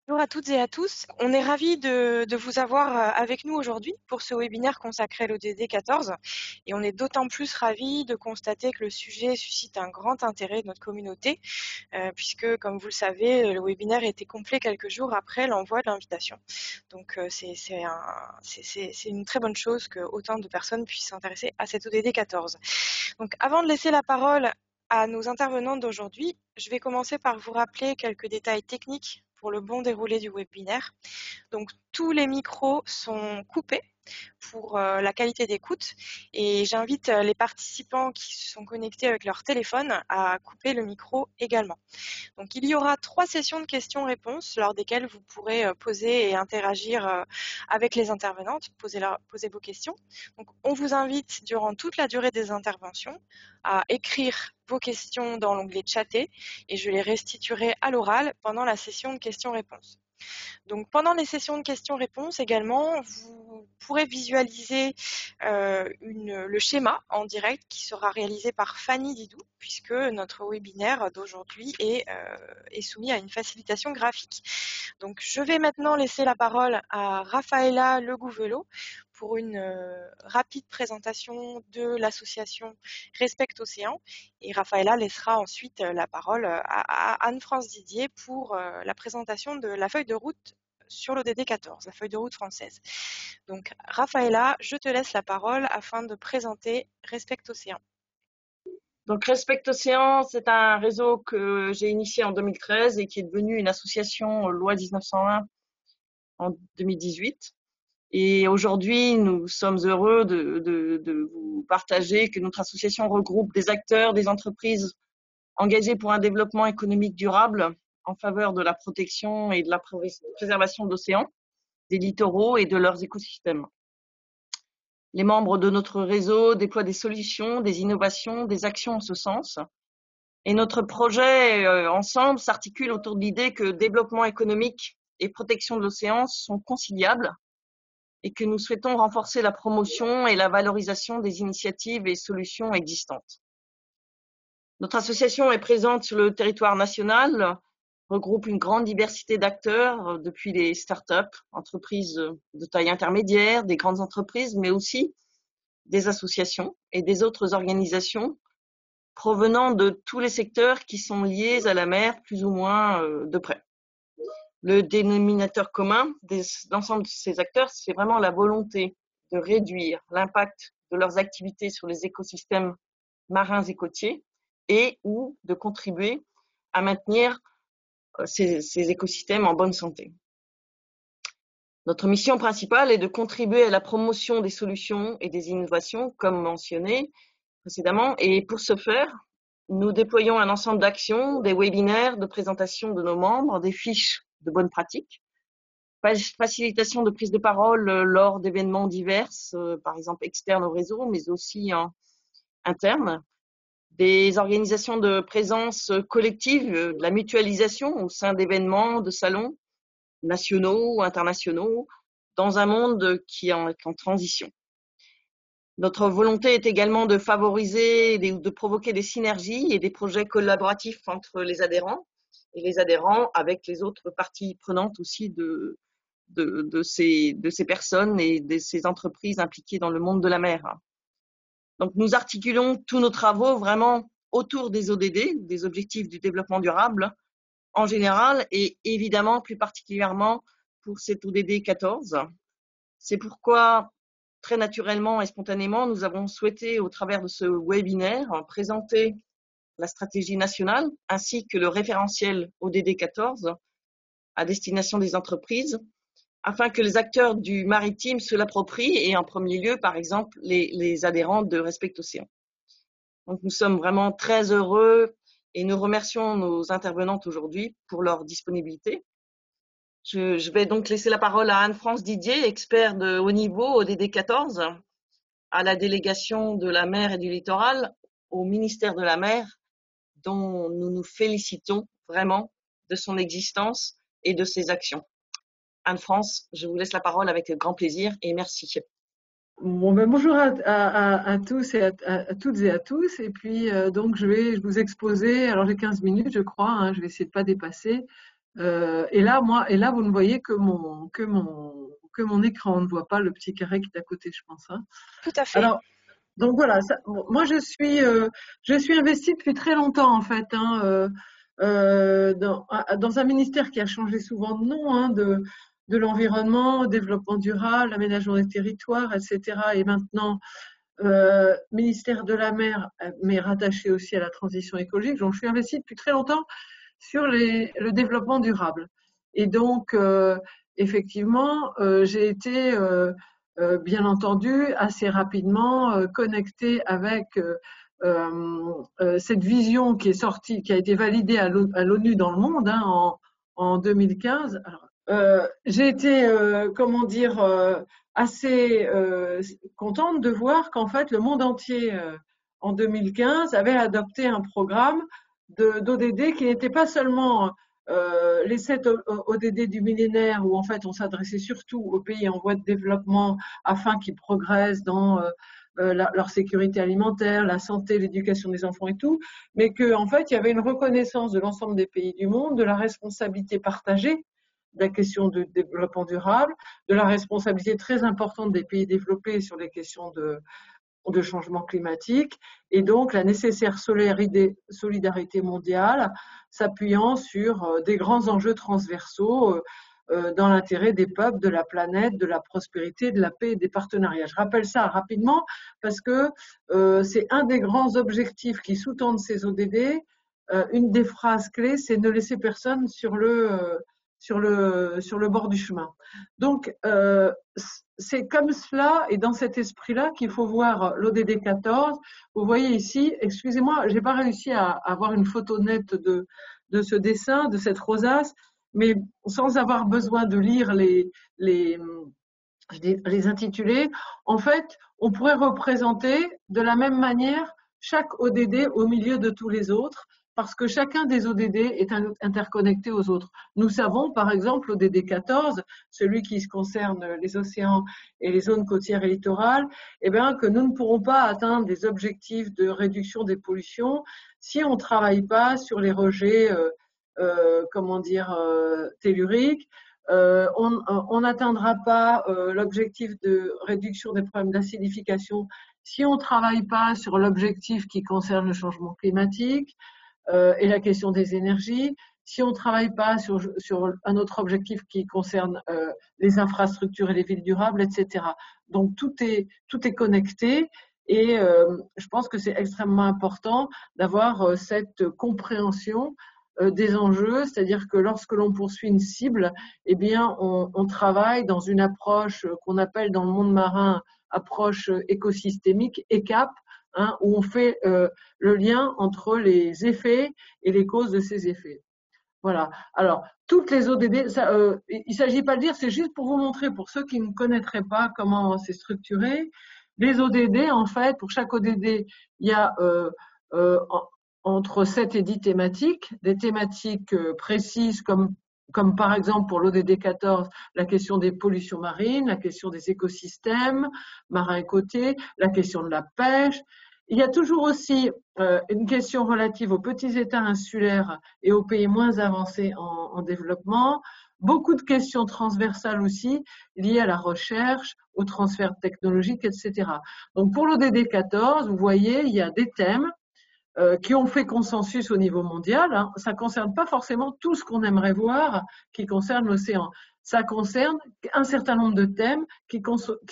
Bonjour à toutes et à tous. On est ravis de vous avoir avec nous aujourd'hui pour ce webinaire consacré à l'ODD 14. Et on est d'autant plus ravis de constater que le sujet suscite un grand intérêt de notre communauté, puisque, comme vous le savez, le webinaire était complet quelques jours après l'envoi de l'invitation. Donc c'est une très bonne chose que autant de personnes puissent s'intéresser à cet ODD 14. Donc avant de laisser la parole à nos intervenants d'aujourd'hui, je vais commencer par vous rappeler quelques détails techniques pour le bon déroulé du webinaire. Donc tous les micros sont coupés pour la qualité d'écoute et j'invite les participants qui se sont connectés avec leur téléphone à couper le micro également. Donc il y aura 3 sessions de questions-réponses lors desquelles vous pourrez poser et interagir avec les intervenantes, poser vos questions. Donc on vous invite durant toute la durée des interventions à écrire vos questions dans l'onglet chatter et je les restituerai à l'oral pendant la session de questions-réponses. Donc pendant les sessions de questions-réponses également, vous pourrez visualiser le schéma en direct qui sera réalisé par Fanny Didou, puisque notre webinaire d'aujourd'hui est soumis à une facilitation graphique. Donc je vais maintenant laisser la parole à Raphaëla Legouvelot pour une rapide présentation de l'association Respect Océan. Et Raphaëla laissera ensuite la parole à Anne-France Didier pour la présentation de la feuille de route sur l'ODD 14, la feuille de route française. Donc Raphaëla, je te laisse la parole afin de présenter Respect Océan. Donc Respect Océan, c'est un réseau que j'ai initié en 2013 et qui est devenu une association loi 1901 en 2018. Et aujourd'hui, nous sommes heureux de vous partager que notre association regroupe des acteurs, des entreprises engagées pour un développement économique durable en faveur de la protection et de la préservation de l'océan, des littoraux et de leurs écosystèmes. Les membres de notre réseau déploient des solutions, des innovations, des actions en ce sens. Et notre projet ensemble s'articule autour de l'idée que développement économique et protection de l'océan sont conciliables et que nous souhaitons renforcer la promotion et la valorisation des initiatives et solutions existantes. Notre association est présente sur le territoire national, regroupe une grande diversité d'acteurs, depuis les start-up, entreprises de taille intermédiaire, des grandes entreprises, mais aussi des associations et des autres organisations provenant de tous les secteurs qui sont liés à la mer plus ou moins de près. Le dénominateur commun d'ensemble de ces acteurs, c'est vraiment la volonté de réduire l'impact de leurs activités sur les écosystèmes marins et côtiers et ou de contribuer à maintenir ces écosystèmes en bonne santé. Notre mission principale est de contribuer à la promotion des solutions et des innovations, comme mentionné précédemment, et pour ce faire, nous déployons un ensemble d'actions, des webinaires de présentation de nos membres, des fiches de bonnes pratiques, facilitation de prise de parole lors d'événements divers, par exemple externes au réseau, mais aussi internes, des organisations de présence collective, de la mutualisation au sein d'événements, de salons nationaux ou internationaux, dans un monde qui est en transition. Notre volonté est également de favoriser, de provoquer des synergies et des projets collaboratifs entre les adhérents et les adhérents avec les autres parties prenantes aussi de ces personnes et de ces entreprises impliquées dans le monde de la mer. Donc nous articulons tous nos travaux vraiment autour des ODD, des objectifs du développement durable en général et évidemment plus particulièrement pour cet ODD 14. C'est pourquoi très naturellement et spontanément, nous avons souhaité, au travers de ce webinaire, présenter la stratégie nationale ainsi que le référentiel ODD 14 à destination des entreprises, afin que les acteurs du maritime se l'approprient et en premier lieu, par exemple, les adhérents de Respect Océan. Donc nous sommes vraiment très heureux et nous remercions nos intervenantes aujourd'hui pour leur disponibilité. Je vais donc laisser la parole à Anne-France Didier, expert de haut niveau ODD 14, à la délégation de la mer et du littoral, au ministère de la mer, dont nous nous félicitons vraiment de son existence et de ses actions. Anne-France, je vous laisse la parole avec grand plaisir et merci. Bon, ben bonjour à tous et à toutes et à tous. Et puis, donc, je vais vous exposer. Alors, j'ai 15 minutes, je crois. Hein, je vais essayer de pas dépasser. Et là, vous ne voyez que mon écran. On ne voit pas le petit carré qui est à côté, je pense. Hein. Tout à fait. Alors, donc voilà, moi je suis investie depuis très longtemps en fait, hein, dans un ministère qui a changé souvent de nom, hein, de l'environnement, développement durable, aménagement des territoires, etc. Et maintenant, ministère de la mer, mais rattaché aussi à la transition écologique. Donc je suis investie depuis très longtemps sur le développement durable. Et donc, effectivement, j'ai été, bien entendu, assez rapidement connectée avec cette vision qui est sortie, qui a été validée à l'ONU dans le monde, hein, en 2015. Alors, j'ai été, comment dire, assez contente de voir qu'en fait le monde entier, en 2015, avait adopté un programme d'ODD qui n'était pas seulement les 7 ODD du millénaire où en fait on s'adressait surtout aux pays en voie de développement afin qu'ils progressent dans leur sécurité alimentaire, la santé, l'éducation des enfants et tout, mais qu'en fait il y avait une reconnaissance de l'ensemble des pays du monde de la responsabilité partagée de la question de développement durable, de la responsabilité très importante des pays développés sur les questions de changement climatique, et donc la nécessaire solidarité mondiale s'appuyant sur des grands enjeux transversaux dans l'intérêt des peuples, de la planète, de la prospérité, de la paix et des partenariats. Je rappelle ça rapidement parce que c'est un des grands objectifs qui sous-tendent ces ODD. Une des phrases clés, c'est ne laisser personne sur le bord du chemin. Donc, c'est comme cela et dans cet esprit-là qu'il faut voir l'ODD 14. Vous voyez ici, excusez-moi, j'ai pas réussi à avoir une photo nette de ce dessin, de cette rosace, mais sans avoir besoin de lire les intitulés, en fait, on pourrait représenter de la même manière chaque ODD au milieu de tous les autres, parce que chacun des ODD est interconnecté aux autres. Nous savons, par exemple, l'ODD 14, celui qui concerne les océans et les zones côtières et littorales, eh bien, que nous ne pourrons pas atteindre des objectifs de réduction des pollutions si on ne travaille pas sur les rejets, telluriques. On n'atteindra pas l'objectif de réduction des problèmes d'acidification si on ne travaille pas sur l'objectif qui concerne le changement climatique et la question des énergies, si on ne travaille pas sur un autre objectif qui concerne les infrastructures et les villes durables, etc. Donc tout est connecté et je pense que c'est extrêmement important d'avoir cette compréhension des enjeux, c'est-à-dire que lorsque l'on poursuit une cible, eh bien on travaille dans une approche qu'on appelle dans le monde marin approche écosystémique, ECAP, hein, où on fait le lien entre les effets et les causes de ces effets. Voilà. Alors, toutes les ODD, il ne s'agit pas de dire, c'est juste pour vous montrer, pour ceux qui ne connaîtraient pas comment c'est structuré, les ODD, en fait, pour chaque ODD, il y a entre 7 et 10 thématiques, des thématiques précises comme par exemple pour l'ODD 14, la question des pollutions marines, la question des écosystèmes marins et côtiers, la question de la pêche. Il y a toujours aussi une question relative aux petits États insulaires et aux pays moins avancés en développement. Beaucoup de questions transversales aussi liées à la recherche, au transfert technologique, etc. Donc pour l'ODD 14, vous voyez, il y a des thèmes qui ont fait consensus au niveau mondial. Hein. Ça ne concerne pas forcément tout ce qu'on aimerait voir qui concerne l'océan. Ça concerne un certain nombre de thèmes qui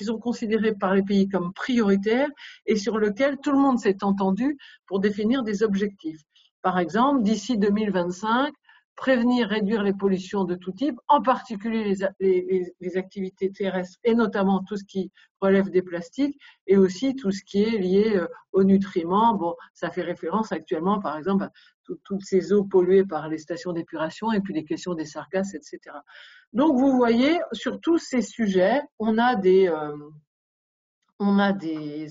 sont considérés par les pays comme prioritaires et sur lesquels tout le monde s'est entendu pour définir des objectifs. Par exemple, d'ici 2025, prévenir, réduire les pollutions de tout type, en particulier les activités terrestres et notamment tout ce qui relève des plastiques et aussi tout ce qui est lié aux nutriments. Bon, ça fait référence actuellement, par exemple, à toutes ces eaux polluées par les stations d'épuration et puis les questions des sargasses, etc. Donc, vous voyez, sur tous ces sujets, on a des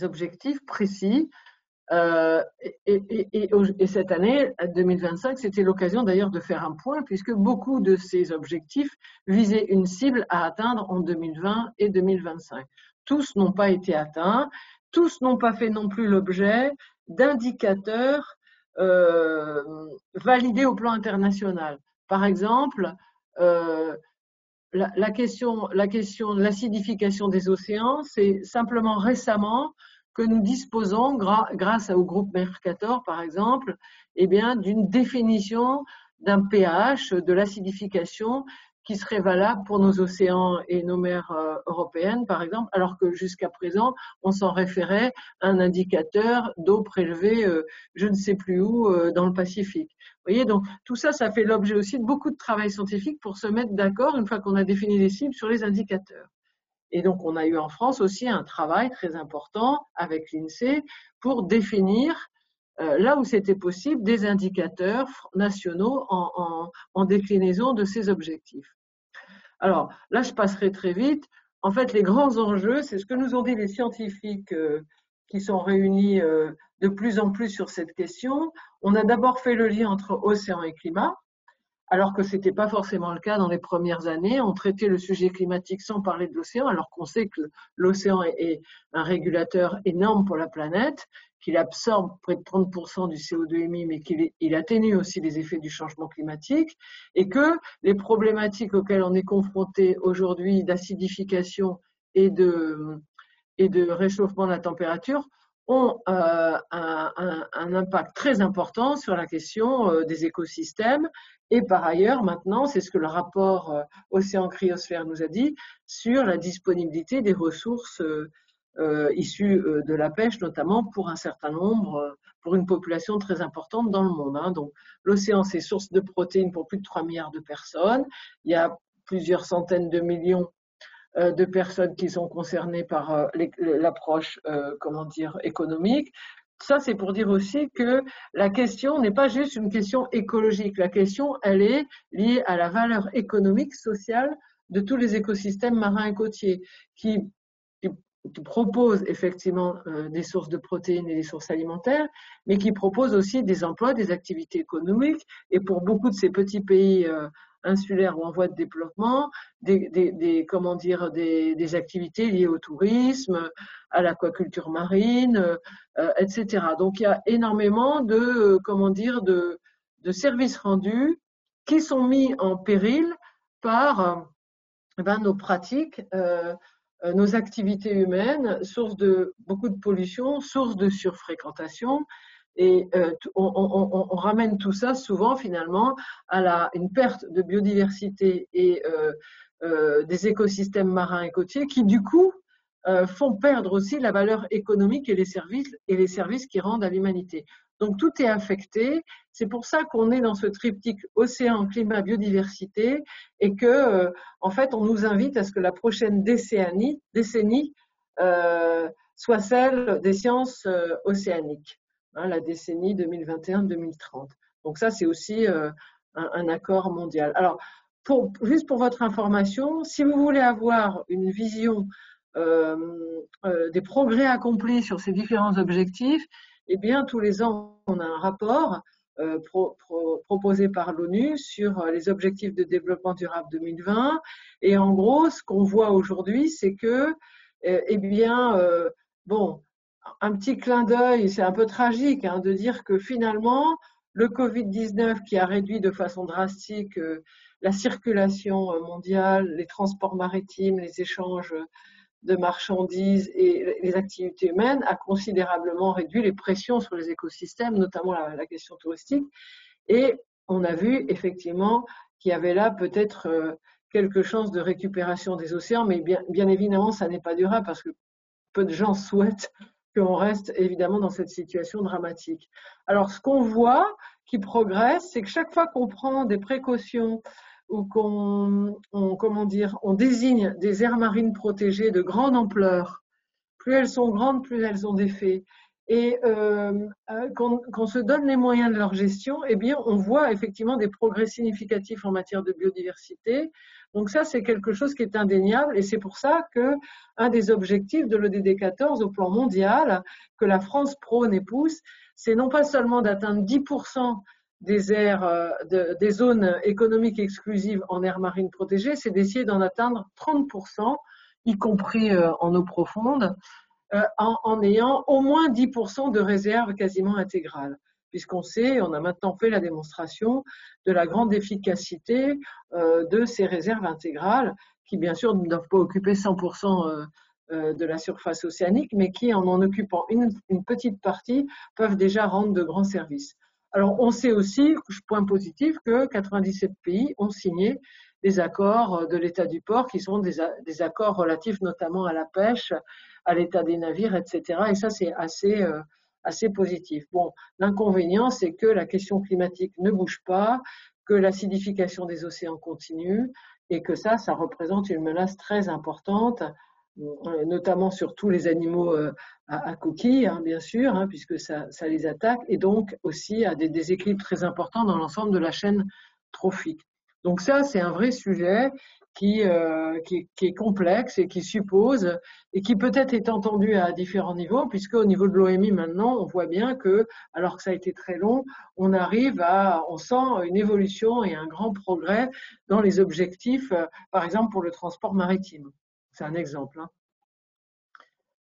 objectifs précis. Et cette année, 2025, c'était l'occasion d'ailleurs de faire un point, puisque beaucoup de ces objectifs visaient une cible à atteindre en 2020 et 2025. Tous n'ont pas été atteints, tous n'ont pas fait non plus l'objet d'indicateurs validés au plan international. par exemple, la question de l'acidification des océans, c'est simplement récemment que nous disposons, grâce au groupe Mercator par exemple, eh bien, d'une définition d'un pH, de l'acidification qui serait valable pour nos océans et nos mers européennes, par exemple, alors que jusqu'à présent, on s'en référait à un indicateur d'eau prélevée je ne sais plus où dans le Pacifique. Vous voyez, donc tout ça, ça fait l'objet aussi de beaucoup de travail scientifique pour se mettre d'accord, une fois qu'on a défini les cibles, sur les indicateurs. Et donc, on a eu en France aussi un travail très important avec l'INSEE pour définir, là où c'était possible, des indicateurs nationaux en déclinaison de ces objectifs. Alors, là, je passerai très vite. En fait, les grands enjeux, c'est ce que nous ont dit les scientifiques qui sont réunis de plus en plus sur cette question. On a d'abord fait le lien entre océan et climat, alors que ce n'était pas forcément le cas dans les premières années. On traitait le sujet climatique sans parler de l'océan, alors qu'on sait que l'océan est un régulateur énorme pour la planète, qu'il absorbe près de 30% du CO2 émis, mais qu'il atténue aussi les effets du changement climatique, et que les problématiques auxquelles on est confronté aujourd'hui d'acidification et de réchauffement de la température ont un impact très important sur la question des écosystèmes. Et par ailleurs, maintenant, c'est ce que le rapport Océan Cryosphère nous a dit, sur la disponibilité des ressources issues de la pêche, notamment pour un certain nombre, pour une population très importante dans le monde. Donc, l'océan, c'est source de protéines pour plus de 3 milliards de personnes. Il y a plusieurs centaines de millions de personnes qui sont concernées par l'approche, économique. Ça, c'est pour dire aussi que la question n'est pas juste une question écologique. La question, elle est liée à la valeur économique, sociale de tous les écosystèmes marins et côtiers qui proposent effectivement des sources de protéines et des sources alimentaires, mais qui proposent aussi des emplois, des activités économiques. Et pour beaucoup de ces petits pays insulaires ou en voie de développement, des activités liées au tourisme, à l'aquaculture marine, etc. Donc il y a énormément de services rendus qui sont mis en péril par nos pratiques, nos activités humaines, source de beaucoup de pollution, source de surfréquentation. Et on ramène tout ça souvent finalement à une perte de biodiversité et des écosystèmes marins et côtiers qui du coup font perdre aussi la valeur économique et les services qu'ils rendent à l'humanité. Donc tout est affecté. C'est pour ça qu'on est dans ce triptyque océan, climat, biodiversité, et que en fait on nous invite à ce que la prochaine décennie soit celle des sciences océaniques, la décennie 2021-2030. Donc ça c'est aussi un accord mondial. Alors juste pour votre information, si vous voulez avoir une vision des progrès accomplis sur ces différents objectifs, eh bien, tous les ans, on a un rapport proposé par l'ONU sur les objectifs de développement durable 2020. Et en gros, ce qu'on voit aujourd'hui, c'est que, un petit clin d'œil, c'est un peu tragique de dire que finalement, le Covid-19 qui a réduit de façon drastique la circulation mondiale, les transports maritimes, les échanges de marchandises et les activités humaines a considérablement réduit les pressions sur les écosystèmes, notamment la question touristique. Et on a vu effectivement qu'il y avait là peut-être quelque chose de récupération des océans, mais bien évidemment, ça n'est pas durable parce que peu de gens souhaitent qu'on reste évidemment dans cette situation dramatique. Alors, ce qu'on voit qui progresse, c'est que chaque fois qu'on prend des précautions ou on désigne des aires marines protégées de grande ampleur, plus elles sont grandes, plus elles ont d'effets, et qu'on se donne les moyens de leur gestion, eh bien, on voit effectivement des progrès significatifs en matière de biodiversité. Donc ça, c'est quelque chose qui est indéniable, et c'est pour ça que un des objectifs de l'ODD 14 au plan mondial, que la France prône et pousse, c'est non pas seulement d'atteindre 10% des aires, des zones économiques exclusives en aires marines protégées, c'est d'essayer d'en atteindre 30%, y compris en eau profonde, en ayant au moins 10% de réserves quasiment intégrales. puisqu'on sait, on a maintenant fait la démonstration de la grande efficacité de ces réserves intégrales, qui bien sûr ne doivent pas occuper 100% de la surface océanique, mais qui, en occupant une petite partie, peuvent déjà rendre de grands services. Alors, on sait aussi, point positif, que 97 pays ont signé des accords de l'état du port, qui sont des accords relatifs notamment à la pêche, à l'état des navires, etc. Et ça, c'est assez positif. Bon, l'inconvénient, c'est que la question climatique ne bouge pas, que l'acidification des océans continue, et que ça représente une menace très importante, notamment sur tous les animaux à coquilles, hein, bien sûr, hein, puisque ça les attaque, et donc aussi à des déséquilibres très importants dans l'ensemble de la chaîne trophique. Donc ça, c'est un vrai sujet qui est complexe et qui suppose, et qui peut-être est entendu à différents niveaux, puisque au niveau de l'OMI maintenant, on voit bien que, alors que ça a été très long, on sent une évolution et un grand progrès dans les objectifs, par exemple pour le transport maritime. C'est un exemple. Hein.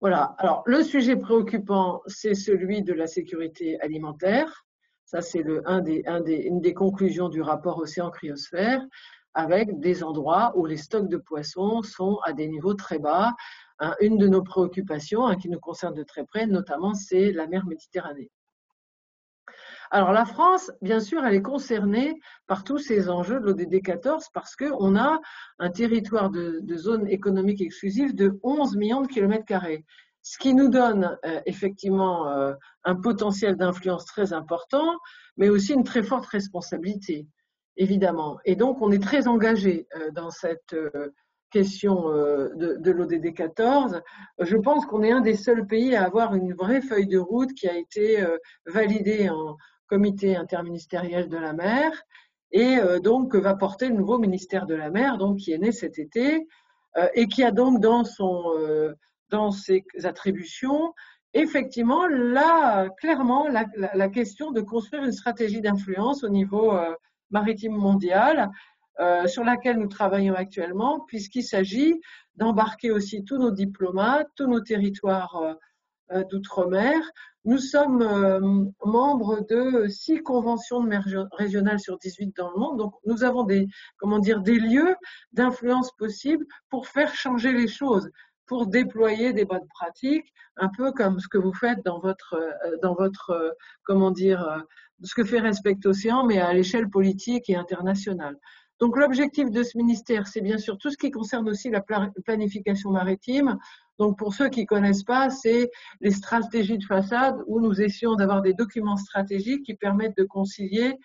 Voilà. Alors, le sujet préoccupant, c'est celui de la sécurité alimentaire. Ça, c'est une des conclusions du rapport Océan Cryosphère, avec des endroits où les stocks de poissons sont à des niveaux très bas. Une de nos préoccupations, qui nous concerne de très près, notamment, c'est la mer Méditerranée. Alors la France, bien sûr, elle est concernée par tous ces enjeux de l'ODD 14 parce qu'on a un territoire de zone économique exclusive de 11 millions de kilomètres carrés, ce qui nous donne effectivement un potentiel d'influence très important, mais aussi une très forte responsabilité, évidemment. Et donc on est très engagé dans cette question de l'ODD 14. Je pense qu'on est un des seuls pays à avoir une vraie feuille de route qui a été validée en comité interministériel de la mer, et donc que va porter le nouveau ministère de la mer, donc qui est né cet été, et qui a donc dans ses attributions effectivement clairement la question de construire une stratégie d'influence au niveau maritime mondial, sur laquelle nous travaillons actuellement, puisqu'il s'agit d'embarquer aussi tous nos diplomates, tous nos territoires d'outre-mer. Nous sommes membres de 6 conventions de mer régionales sur 18 dans le monde. Donc, nous avons des lieux d'influence possibles pour faire changer les choses, pour déployer des bonnes pratiques, un peu comme ce que vous faites dans votre ce que fait Respect Océan, mais à l'échelle politique et internationale. Donc, l'objectif de ce ministère, c'est bien sûr tout ce qui concerne aussi la planification maritime. Donc, pour ceux qui ne connaissent pas, c'est les stratégies de façade où nous essayons d'avoir des documents stratégiques qui permettent de concilier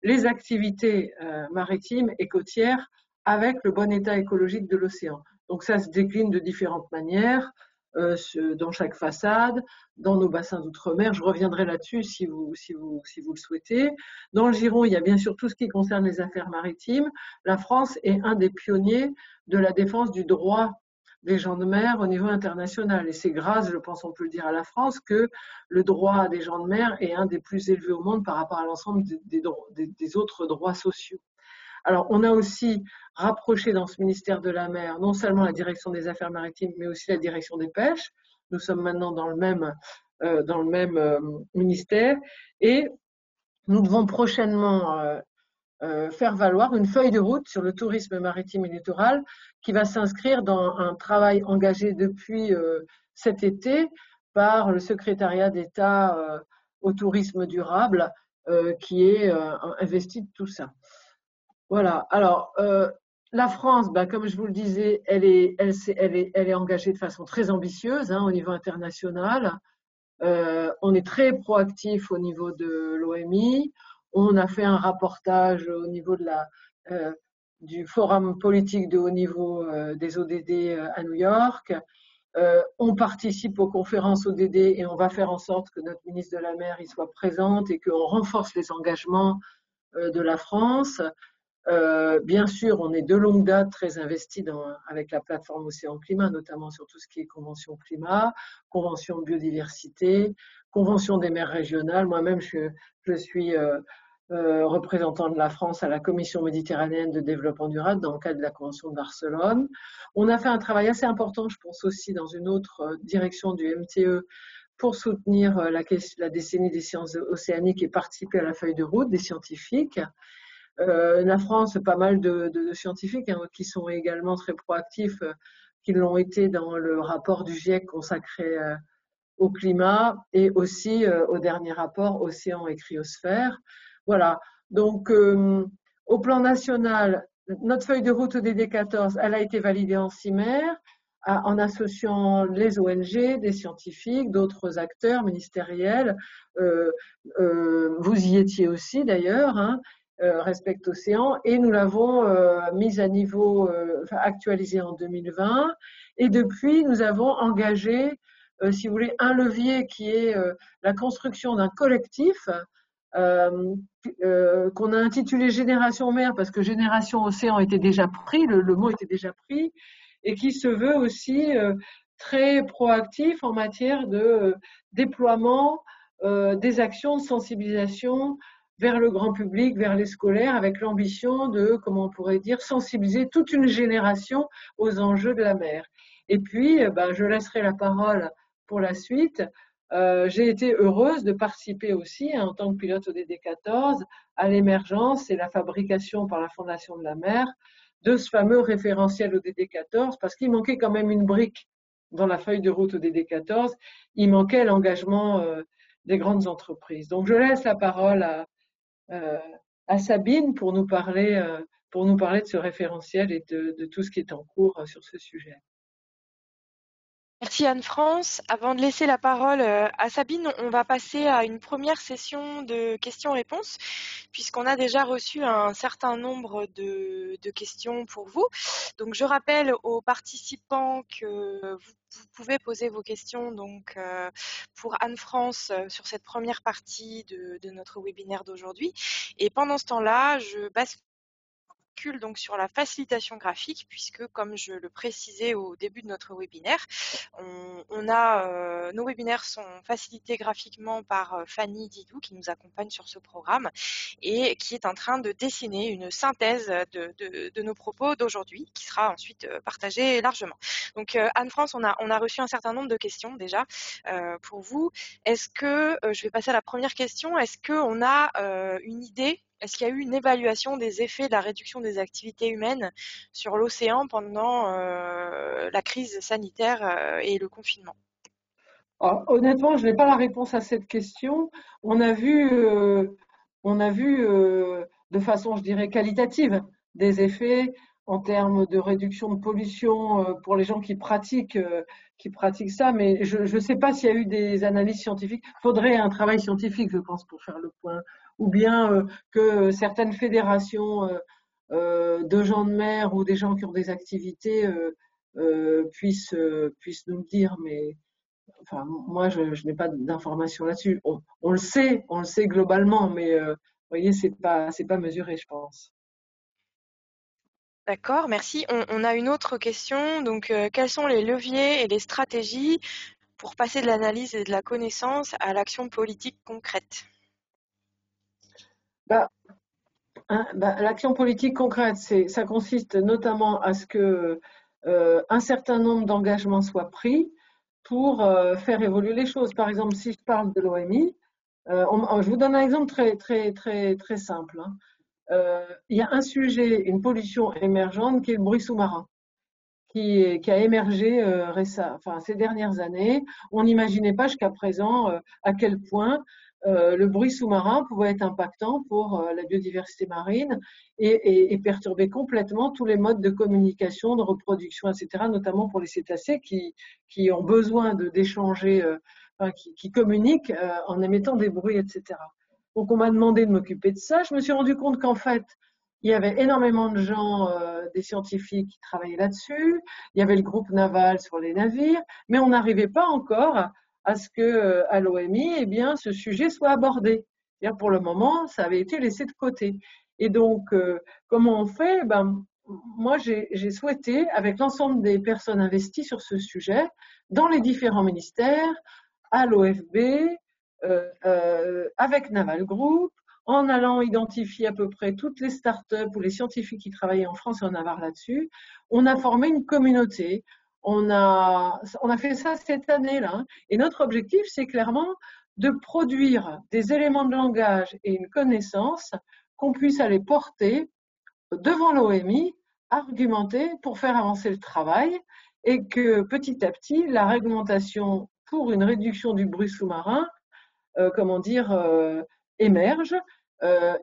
les activités maritimes et côtières avec le bon état écologique de l'océan. Donc, ça se décline de différentes manières dans chaque façade, dans nos bassins d'outre-mer. Je reviendrai là-dessus si vous le souhaitez. Dans le giron, il y a bien sûr tout ce qui concerne les affaires maritimes. La France est un des pionniers de la défense du droit des gens de mer au niveau international. Et c'est grâce, je pense on peut le dire, à la France que le droit des gens de mer est un des plus élevés au monde par rapport à l'ensemble des autres droits sociaux. Alors, on a aussi rapproché dans ce ministère de la mer non seulement la direction des affaires maritimes, mais aussi la direction des pêches. Nous sommes maintenant dans le même ministère, et nous devons prochainement faire valoir une feuille de route sur le tourisme maritime et littoral qui va s'inscrire dans un travail engagé depuis cet été par le secrétariat d'État au tourisme durable qui est investi de tout ça. Voilà. Alors, la France, comme je vous le disais, elle est engagée de façon très ambitieuse au niveau international. On est très proactif au niveau de l'OMI. On a fait un rapportage au niveau du forum politique de haut niveau des ODD à New York. On participe aux conférences ODD et on va faire en sorte que notre ministre de la Mer y soit présente et qu'on renforce les engagements de la France. Bien sûr, on est de longue date très investi avec la plateforme Océan Climat, notamment sur tout ce qui est convention climat, convention biodiversité, convention des mers régionales. Moi-même, je suis représentant de la France à la Commission méditerranéenne de développement durable dans le cadre de la Convention de Barcelone. On a fait un travail assez important, je pense aussi, dans une autre direction du MTE pour soutenir la décennie des sciences océaniques et participer à la feuille de route des scientifiques. La France, pas mal de scientifiques qui sont également très proactifs, qui l'ont été dans le rapport du GIEC consacré au climat et aussi au dernier rapport Océan et Cryosphère. Voilà. Donc, au plan national, notre feuille de route ODD14, elle a été validée en CIMER en associant les ONG, des scientifiques, d'autres acteurs ministériels. Vous y étiez aussi d'ailleurs, hein, Respect Océan, et nous l'avons mise à niveau, actualisée en 2020. Et depuis, nous avons engagé, si vous voulez, un levier qui est la construction d'un collectif qu'on a intitulé Génération Mer, parce que Génération Océan était déjà pris, le mot était déjà pris, et qui se veut aussi très proactif en matière de déploiement des actions de sensibilisation vers le grand public, vers les scolaires, avec l'ambition de, comment on pourrait dire, sensibiliser toute une génération aux enjeux de la mer. Et puis, je laisserai la parole pour la suite. J'ai été heureuse de participer aussi, en tant que pilote ODD 14, à l'émergence et la fabrication par la Fondation de la mer de ce fameux référentiel ODD 14, parce qu'il manquait quand même une brique dans la feuille de route ODD 14, il manquait l'engagement des grandes entreprises. Donc je laisse la parole à Sabine pour nous parler de ce référentiel et de tout ce qui est en cours sur ce sujet. Merci Anne-France. Avant de laisser la parole à Sabine, on va passer à une première session de questions-réponses, puisqu'on a déjà reçu un certain nombre de questions pour vous. Donc je rappelle aux participants que vous pouvez poser vos questions donc, pour Anne-France sur cette première partie de notre webinaire d'aujourd'hui. Et pendant ce temps-là, je bascule donc sur la facilitation graphique, puisque comme je le précisais au début de notre webinaire, nos webinaires sont facilités graphiquement par Fanny Didou qui nous accompagne sur ce programme et qui est en train de dessiner une synthèse de nos propos d'aujourd'hui qui sera ensuite partagée largement. Donc Anne-France, on a reçu un certain nombre de questions déjà pour vous. Est-ce que, je vais passer à la première question, est-ce qu'on a une idée? Est-ce qu'il y a eu une évaluation des effets de la réduction des activités humaines sur l'océan pendant la crise sanitaire et le confinement? Alors, honnêtement, je n'ai pas la réponse à cette question. On a vu de façon, je dirais, qualitative des effets en termes de réduction de pollution pour les gens qui pratiquent ça, mais je ne sais pas s'il y a eu des analyses scientifiques. Il faudrait un travail scientifique, je pense, pour faire le point. Ou bien que certaines fédérations de gens de mer ou des gens qui ont des activités puissent nous le dire, mais enfin, moi, je n'ai pas d'informations là-dessus. On le sait globalement, mais vous voyez, c'est pas mesuré, je pense. D'accord, merci. On a une autre question. Donc, quels sont les leviers et les stratégies pour passer de l'analyse et de la connaissance à l'action politique concrète? L'action politique concrète, ça consiste notamment à ce que un certain nombre d'engagements soient pris pour faire évoluer les choses. Par exemple, si je parle de l'OMI, je vous donne un exemple très simple. Hein. Il y a un sujet, une pollution émergente qui est le bruit sous-marin, qui a émergé ces dernières années. On n'imaginait pas jusqu'à présent à quel point le bruit sous-marin pouvait être impactant pour la biodiversité marine et perturber complètement tous les modes de communication, de reproduction, etc., notamment pour les cétacés qui ont besoin d'échanger, qui communiquent en émettant des bruits, etc. Donc on m'a demandé de m'occuper de ça. Je me suis rendu compte qu'en fait, il y avait énormément de gens, des scientifiques qui travaillaient là-dessus. Il y avait le groupe naval sur les navires, mais on n'arrivait pas encore à ce que, à l'OMI, eh bien, ce sujet soit abordé. C'est-à-dire, pour le moment, ça avait été laissé de côté. Et donc, comment on fait? Moi, j'ai souhaité, avec l'ensemble des personnes investies sur ce sujet, dans les différents ministères, à l'OFB, avec Naval Group, en allant identifier à peu près toutes les startups ou les scientifiques qui travaillaient en France et en Navarre là-dessus, on a formé une communauté on a fait ça cette année-là. Hein. Et notre objectif, c'est clairement de produire des éléments de langage et une connaissance qu'on puisse aller porter devant l'OMI, argumenter pour faire avancer le travail et que petit à petit, la réglementation pour une réduction du bruit sous-marin, émerge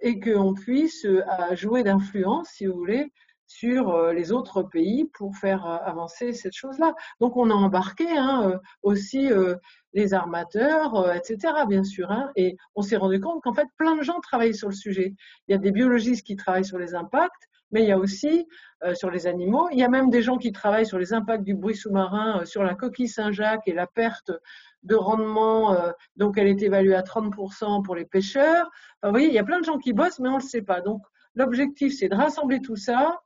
et qu'on puisse jouer d'influence, si vous voulez, sur les autres pays pour faire avancer cette chose-là. Donc on a embarqué aussi les armateurs, etc. bien sûr. Hein, et on s'est rendu compte qu'en fait plein de gens travaillent sur le sujet. Il y a des biologistes qui travaillent sur les impacts, mais il y a aussi sur les animaux. Il y a même des gens qui travaillent sur les impacts du bruit sous-marin sur la coquille Saint-Jacques et la perte de rendement. Donc elle est évaluée à 30% pour les pêcheurs. Enfin, vous voyez, il y a plein de gens qui bossent, mais on ne le sait pas. Donc l'objectif, c'est de rassembler tout ça,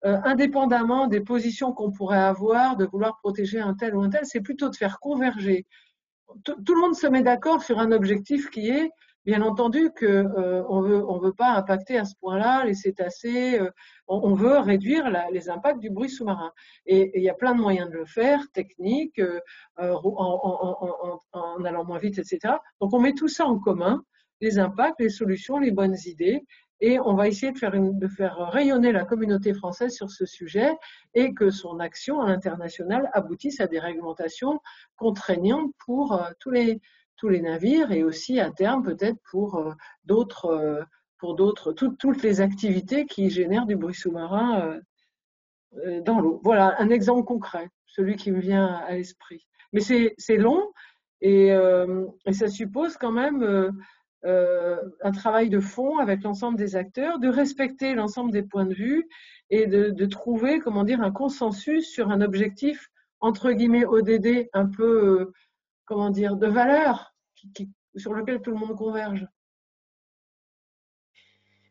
indépendamment des positions qu'on pourrait avoir, de vouloir protéger un tel ou un tel. C'est plutôt de faire converger. Tout le monde se met d'accord sur un objectif qui est, bien entendu, que on veut pas impacter à ce point-là les cétacés. On veut réduire les impacts du bruit sous-marin. Et il y a plein de moyens de le faire, techniques, en allant moins vite, etc. Donc on met tout ça en commun, les impacts, les solutions, les bonnes idées, et on va essayer de faire rayonner la communauté française sur ce sujet et que son action à l'international aboutisse à des réglementations contraignantes pour tous les navires et aussi à terme peut-être pour toutes les activités qui génèrent du bruit sous-marin dans l'eau. Voilà un exemple concret, celui qui me vient à l'esprit. Mais c'est long et ça suppose quand même un travail de fond avec l'ensemble des acteurs, de respecter l'ensemble des points de vue et de trouver, comment dire, un consensus sur un objectif entre guillemets ODD un peu, comment dire, de valeur sur lequel tout le monde converge.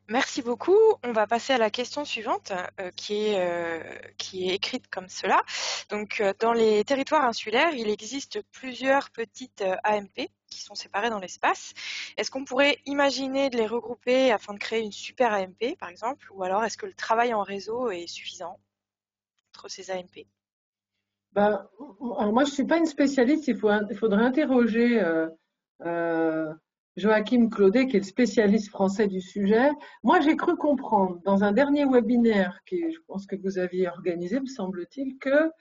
Merci beaucoup. On va passer à la question suivante qui est écrite comme cela. Donc, dans les territoires insulaires, il existe plusieurs petites AMP qui sont séparées dans l'espace. Est-ce qu'on pourrait imaginer de les regrouper afin de créer une super AMP, par exemple, ou alors est-ce que le travail en réseau est suffisant entre ces AMP? Ben, alors moi, je suis pas une spécialiste. Il faudrait interroger Joachim Claudet, qui est le spécialiste français du sujet. Moi, j'ai cru comprendre dans un dernier webinaire je pense que vous aviez organisé, me semble-t-il, que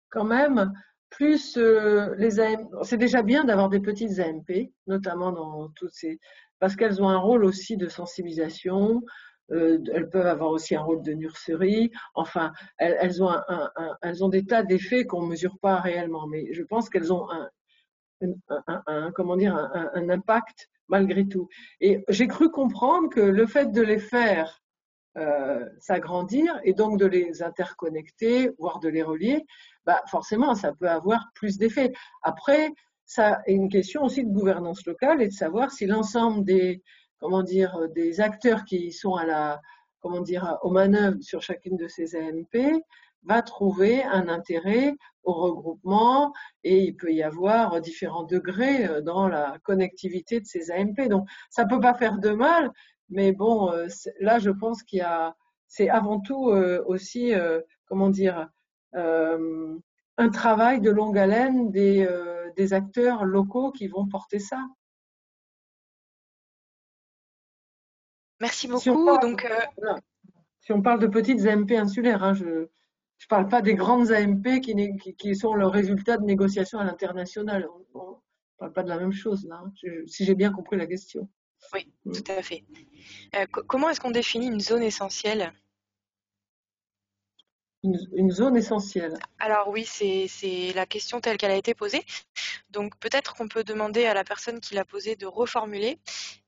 quand même, plus les AMP, c'est déjà bien d'avoir des petites AMP, notamment dans toutes ces, parce qu'elles ont un rôle aussi de sensibilisation. Elles peuvent avoir aussi un rôle de nurserie. Enfin, elles ont des tas d'effets qu'on ne mesure pas réellement, mais je pense qu'elles ont comment dire, un impact malgré tout. Et j'ai cru comprendre que le fait de les faire s'agrandir et donc de les interconnecter, voire de les relier, bah forcément, ça peut avoir plus d'effets. Après, ça est une question aussi de gouvernance locale et de savoir si l'ensemble des acteurs qui sont aux manœuvres sur chacune de ces AMP va trouver un intérêt au regroupement et il peut y avoir différents degrés dans la connectivité de ces AMP. Donc, ça peut pas faire de mal, mais bon, là, je pense c'est avant tout aussi, un travail de longue haleine des acteurs locaux qui vont porter ça. Merci Si on beaucoup. parle, si on parle de petites AMP insulaires, hein, je ne parle pas des grandes AMP qui sont le résultat de négociations à l'international. On ne parle pas de la même chose là, hein, si j'ai bien compris la question. Oui, tout à fait. Comment est-ce qu'on définit une zone essentielle? Une zone essentielle. Alors oui, c'est la question telle qu'elle a été posée. Donc peut-être qu'on peut demander à la personne qui l'a posée de reformuler.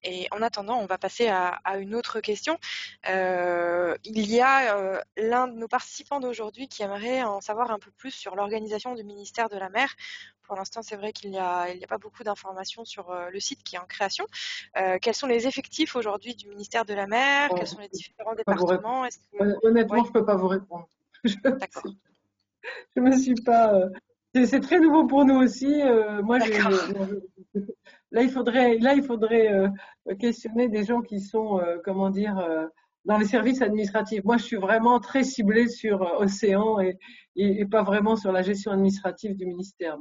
Et en attendant, on va passer à une autre question. Il y a l'un de nos participants d'aujourd'hui qui aimerait en savoir un peu plus sur l'organisation du ministère de la Mer. Pour l'instant, c'est vrai qu'il n'y a pas beaucoup d'informations sur le site qui est en création. Quels sont les effectifs aujourd'hui du ministère de la Mer? Quels sont les différents départements? Honnêtement, Ouais. je ne peux pas vous répondre. D'accord. Je me suis pas. C'est très nouveau pour nous aussi. Moi, là, il faudrait questionner des gens qui sont, dans les services administratifs. Moi, je suis vraiment très ciblée sur océan et pas vraiment sur la gestion administrative du ministère.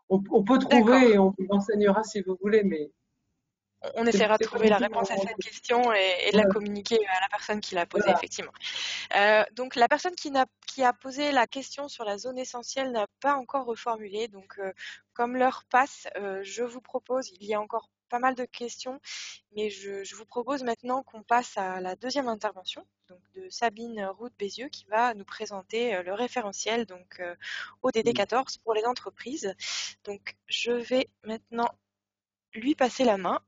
On peut D'accord. trouver et on vous renseignera si vous voulez, mais On essaiera de c'est pas trouver du la tout réponse à mon. cette question et de la Voilà, communiquer à la personne qui l'a posée, voilà. effectivement. Donc la personne qui a posé la question sur la zone essentielle n'a pas encore reformulé. Donc comme l'heure passe, je vous propose, il y a encore pas mal de questions, mais je vous propose maintenant qu'on passe à la deuxième intervention, donc de Sabine Roux-Bézieux, qui va nous présenter le référentiel, donc ODD 14 pour les entreprises. Donc je vais maintenant lui passer la main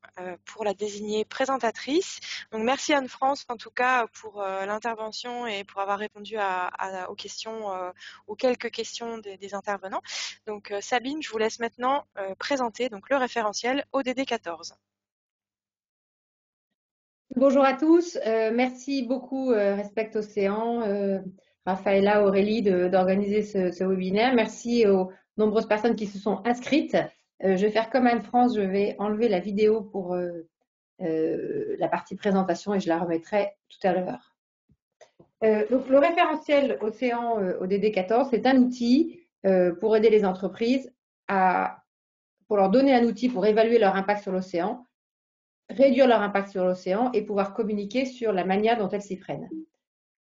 pour la désigner présentatrice. Donc merci Anne-France en tout cas pour l'intervention et pour avoir répondu aux questions, aux quelques questions des intervenants. Donc Sabine, je vous laisse maintenant présenter donc le référentiel ODD 14. Bonjour à tous, merci beaucoup Respect Océan, Raphaëlla, Aurélie d'organiser ce webinaire. Merci aux nombreuses personnes qui se sont inscrites. Je vais faire comme Anne-France, je vais enlever la vidéo pour la partie présentation et je la remettrai tout à l'heure. Donc le référentiel Océan ODD 14, c'est un outil pour aider les entreprises pour leur donner un outil pour évaluer leur impact sur l'océan, réduire leur impact sur l'océan et pouvoir communiquer sur la manière dont elles s'y prennent.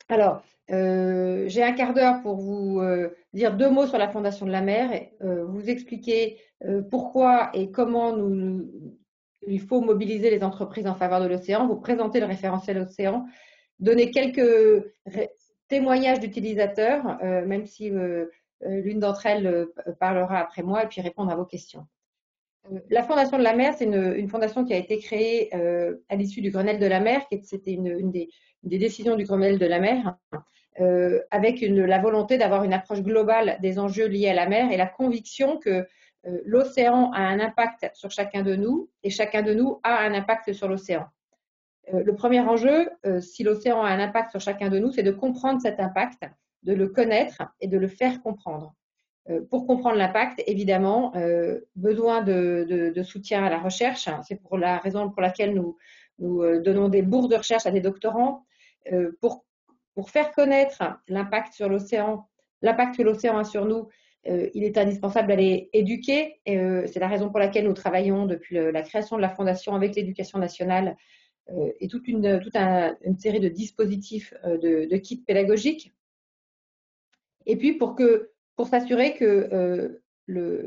Alors, j'ai un quart d'heure pour vous dire 2 mots sur la Fondation de la mer, vous expliquer pourquoi et comment il faut mobiliser les entreprises en faveur de l'océan, vous présenter le référentiel océan, donner quelques témoignages d'utilisateurs, même si l'une d'entre elles parlera après moi, et puis répondre à vos questions. La Fondation de la mer, c'est une fondation qui a été créée à l'issue du Grenelle de la mer, c'était une des décisions du Grenelle de la mer, avec la volonté d'avoir une approche globale des enjeux liés à la mer et la conviction que l'océan a un impact sur chacun de nous et chacun de nous a un impact sur l'océan. Le premier enjeu, si l'océan a un impact sur chacun de nous, c'est de comprendre cet impact, de le connaître et de le faire comprendre. Pour comprendre l'impact, évidemment, besoin de soutien à la recherche. C'est pour la raison pour laquelle nous donnons des bourses de recherche à des doctorants. Pour faire connaître l'impact sur l'océan, l'impact que l'océan a sur nous, il est indispensable d'aller éduquer. C'est la raison pour laquelle nous travaillons depuis la création de la Fondation avec l'Éducation nationale et toute une série de dispositifs de kits pédagogiques. Et puis pour s'assurer que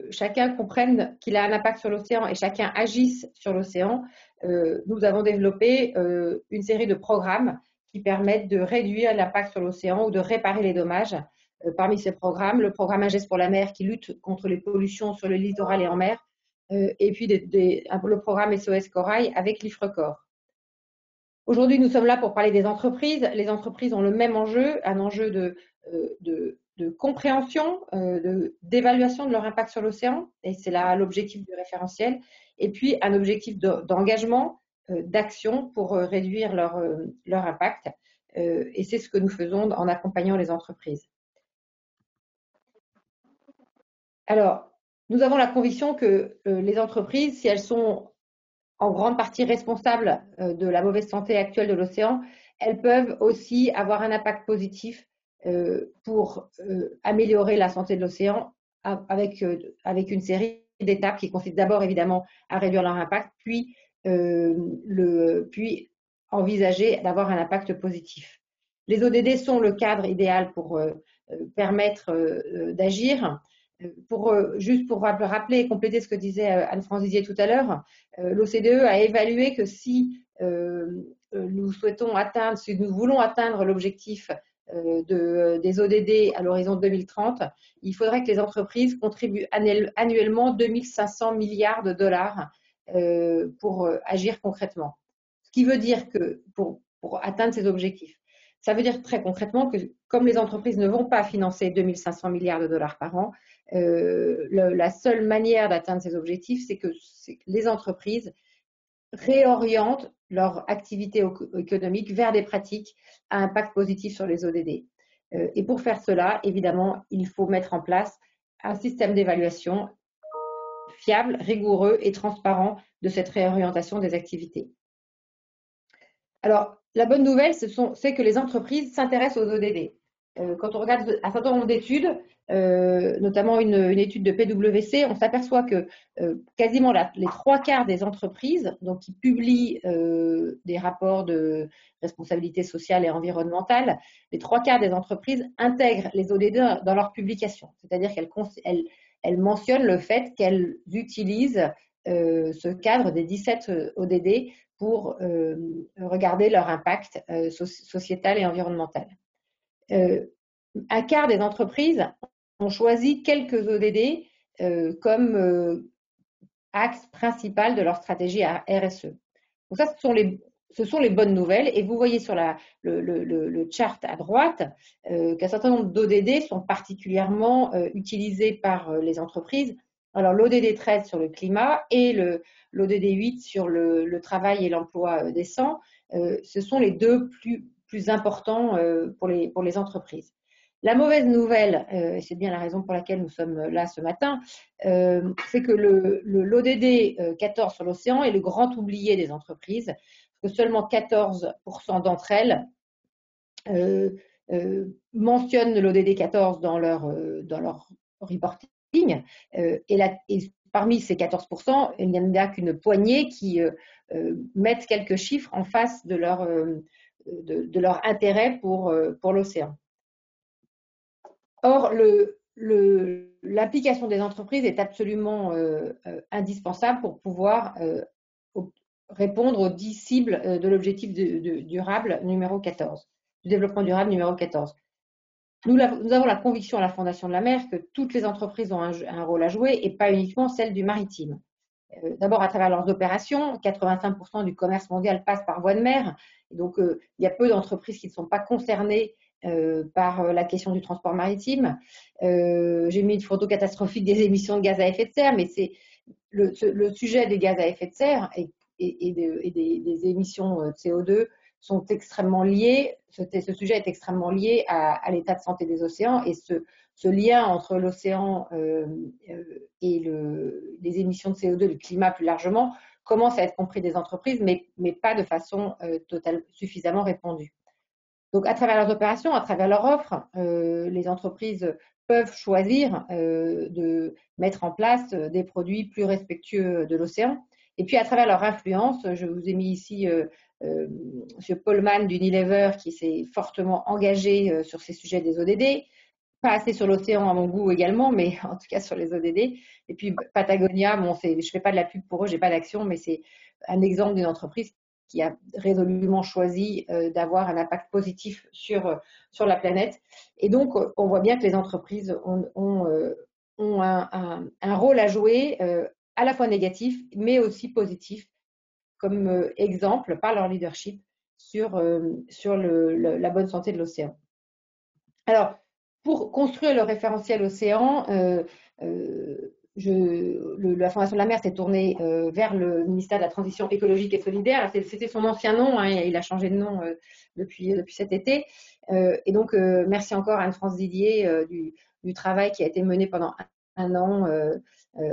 chacun comprenne qu'il a un impact sur l'océan et chacun agisse sur l'océan, nous avons développé une série de programmes qui permettent de réduire l'impact sur l'océan ou de réparer les dommages. Parmi ces programmes, le programme Un geste pour la mer qui lutte contre les pollutions sur le littoral et en mer, et puis le programme SOS Corail avec l'IFRECOR. Aujourd'hui, nous sommes là pour parler des entreprises. Les entreprises ont le même enjeu, un enjeu de compréhension, d'évaluation de leur impact sur l'océan, et c'est là l'objectif du référentiel, et puis un objectif d'engagement, d'action pour réduire leur impact, et c'est ce que nous faisons en accompagnant les entreprises. Alors, nous avons la conviction que les entreprises, si elles sont en grande partie responsables de la mauvaise santé actuelle de l'océan, elles peuvent aussi avoir un impact positif pour améliorer la santé de l'océan avec une série d'étapes qui consistent d'abord évidemment à réduire leur impact, puis envisager d'avoir un impact positif. Les ODD sont le cadre idéal pour permettre d'agir. Juste pour rappeler et compléter ce que disait Anne-France Didier tout à l'heure, l'OCDE a évalué que si nous voulons atteindre l'objectif des ODD à l'horizon 2030, il faudrait que les entreprises contribuent annuellement 2500 milliards de dollars pour agir concrètement. Ce qui veut dire que pour atteindre ces objectifs, ça veut dire très concrètement que comme les entreprises ne vont pas financer 2500 milliards de dollars par an, la seule manière d'atteindre ces objectifs, c'est que les entreprises réorientent leur activité économique vers des pratiques à impact positif sur les ODD. Et pour faire cela, évidemment, il faut mettre en place un système d'évaluation fiable, rigoureux et transparent de cette réorientation des activités. Alors, la bonne nouvelle, c'est que les entreprises s'intéressent aux ODD. Quand on regarde un certain nombre d'études, notamment une étude de PwC, on s'aperçoit que quasiment les 3/4 des entreprises donc, qui publient des rapports de responsabilité sociale et environnementale, les 3/4 des entreprises intègrent les ODD dans leurs publications. C'est-à-dire qu'elles mentionnent le fait qu'elles utilisent ce cadre des 17 ODD pour regarder leur impact sociétal et environnemental. Un quart des entreprises ont choisi quelques ODD comme axe principal de leur stratégie à RSE. Donc ça, ce sont les bonnes nouvelles. Et vous voyez sur le chart à droite qu'un certain nombre d'ODD sont particulièrement utilisés par les entreprises. Alors l'ODD 13 sur le climat et l'ODD 8 sur le travail et l'emploi décent, ce sont les deux plus importants pour les entreprises. La mauvaise nouvelle, et c'est bien la raison pour laquelle nous sommes là ce matin, c'est que l'ODD 14 sur l'océan est le grand oublié des entreprises, parce que seulement 14% d'entre elles mentionnent l'ODD 14 dans leur reporting, et parmi ces 14%, il n'y en a qu'une poignée qui mettent quelques chiffres en face de leur intérêt pour l'océan. Or, l'application des entreprises est absolument indispensable pour pouvoir répondre aux 10 cibles de l'objectif durable numéro 14, du développement durable numéro 14. Nous avons la conviction à la Fondation de la Mer que toutes les entreprises ont un rôle à jouer et pas uniquement celles du maritime. D'abord, à travers leurs opérations, 85% du commerce mondial passe par voie de mer. Et donc, il y a peu d'entreprises qui ne sont pas concernées par la question du transport maritime. J'ai mis une photo catastrophique des émissions de gaz à effet de serre, mais c'est le sujet des gaz à effet de serre et des émissions de CO2 sont extrêmement liés. Ce sujet est extrêmement lié à l'état de santé des océans, et ce lien entre l'océan et les émissions de CO2, le climat plus largement, commence à être compris des entreprises, mais pas de façon suffisamment répandue. Donc, à travers leurs opérations, à travers leurs offres, les entreprises peuvent choisir de mettre en place des produits plus respectueux de l'océan. Et puis, à travers leur influence, je vous ai mis ici M. Pollmann d'Unilever qui s'est fortement engagé sur ces sujets des ODD. Pas assez sur l'océan à mon goût également, mais en tout cas sur les ODD. Et puis Patagonia, bon, je ne fais pas de la pub pour eux, je n'ai pas d'action, mais c'est un exemple d'une entreprise qui a résolument choisi d'avoir un impact positif sur la planète. Et donc, on voit bien que les entreprises ont un rôle à jouer, à la fois négatif, mais aussi positif, comme exemple par leur leadership sur la bonne santé de l'océan. Alors, pour construire le référentiel océan, la Fondation de la Mer s'est tournée vers le ministère de la Transition écologique et solidaire. C'était son ancien nom, hein, il a changé de nom depuis cet été. Et donc, merci encore à Anne-France Didier du travail qui a été mené pendant un an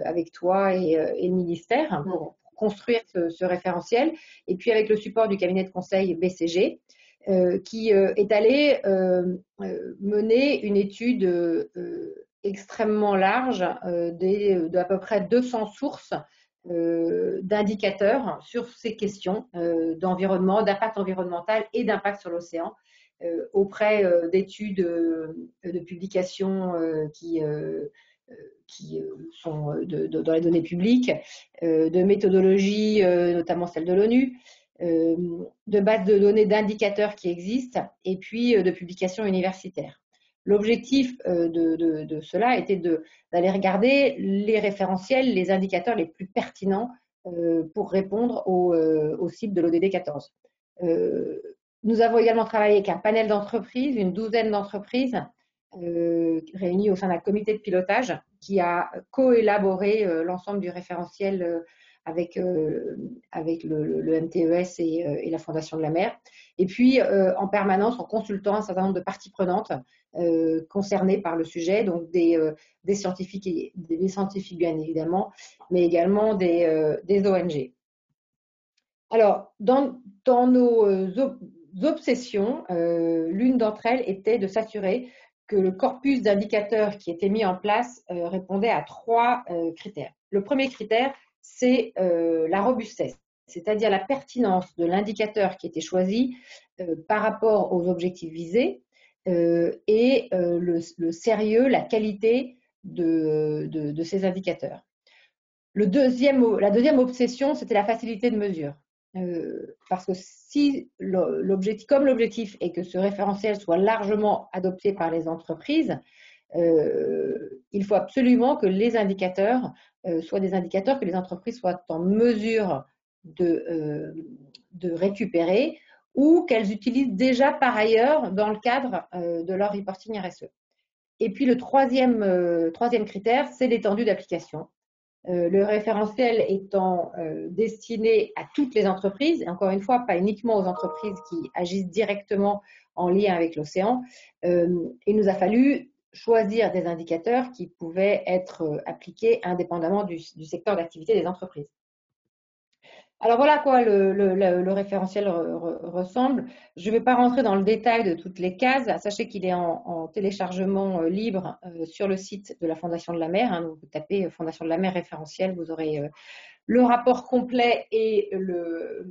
avec toi et le ministère pour construire ce référentiel. Et puis, avec le support du cabinet de conseil BCG, qui est allé mener une étude extrêmement large d'à peu près 200 sources d'indicateurs sur ces questions d'environnement, d'impact environnemental et d'impact sur l'océan auprès d'études de publications qui sont dans les données publiques, de méthodologies, notamment celle de l'ONU, de bases de données d'indicateurs qui existent, et puis de publications universitaires. L'objectif de cela était d'aller regarder les référentiels, les indicateurs les plus pertinents pour répondre aux cibles de l'ODD 14. Nous avons également travaillé avec un panel d'entreprises, une douzaine d'entreprises réunies au sein d'un comité de pilotage qui a co-élaboré l'ensemble du référentiel avec le MTES et la Fondation de la Mer. Et puis, en permanence, en consultant un certain nombre de parties prenantes concernées par le sujet, donc des scientifiques bien évidemment, mais également des ONG. Alors, dans obsessions. L'une d'entre elles était de s'assurer que le corpus d'indicateurs qui était mis en place répondait à 3 critères. Le premier critère, c'est la robustesse, c'est-à-dire la pertinence de l'indicateur qui était choisi par rapport aux objectifs visés et le sérieux, la qualité de ces indicateurs. La deuxième obsession, c'était la facilité de mesure. Parce que si l'objectif est que ce référentiel soit largement adopté par les entreprises, il faut absolument que les indicateurs soient des indicateurs que les entreprises soient en mesure de récupérer ou qu'elles utilisent déjà par ailleurs dans le cadre de leur reporting RSE. Et puis le troisième critère, c'est l'étendue d'application. Le référentiel étant destiné à toutes les entreprises, et encore une fois, pas uniquement aux entreprises qui agissent directement en lien avec l'océan, il nous a fallu choisir des indicateurs qui pouvaient être appliqués indépendamment du secteur d'activité des entreprises. Alors voilà à quoi le référentiel ressemble. Je ne vais pas rentrer dans le détail de toutes les cases. Sachez qu'il est en téléchargement libre sur le site de la Fondation de la Mer. Hein, donc vous tapez Fondation de la Mer référentiel, vous aurez le rapport complet et le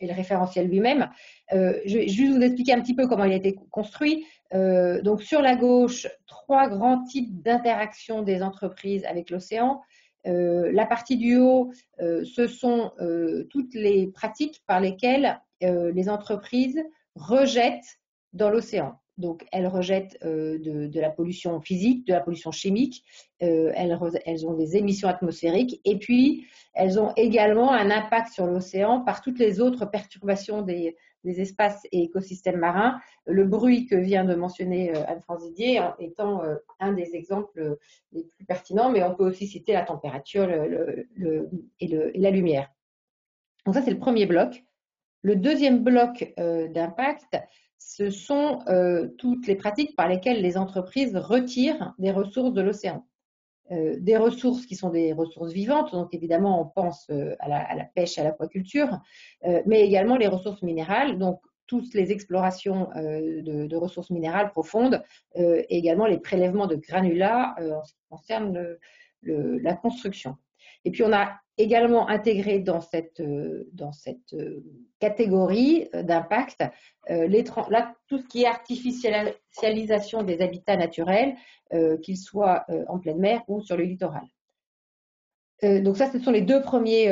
référentiel lui-même. Je vais juste vous expliquer un petit peu comment il a été construit. Donc sur la gauche, 3 grands types d'interactions des entreprises avec l'océan. La partie du haut, ce sont toutes les pratiques par lesquelles les entreprises rejettent dans l'océan. Donc, elles rejettent de la pollution physique, de la pollution chimique, elles ont des émissions atmosphériques et puis elles ont également un impact sur l'océan par toutes les autres perturbations des espaces et écosystèmes marins. Le bruit que vient de mentionner Anne-France Didier étant un des exemples les plus pertinents, mais on peut aussi citer la température et la lumière. Donc ça, c'est le premier bloc. Le deuxième bloc d'impact, ce sont toutes les pratiques par lesquelles les entreprises retirent des ressources de l'océan. Des ressources qui sont des ressources vivantes, donc évidemment on pense à la pêche, à l'aquaculture, mais également les ressources minérales, donc toutes les explorations de ressources minérales profondes, et également les prélèvements de granulats en ce qui concerne la construction. Et puis on a également intégré dans cette catégorie d'impact tout ce qui est artificialisation des habitats naturels, qu'ils soient en pleine mer ou sur le littoral. Donc ça, ce sont les deux premiers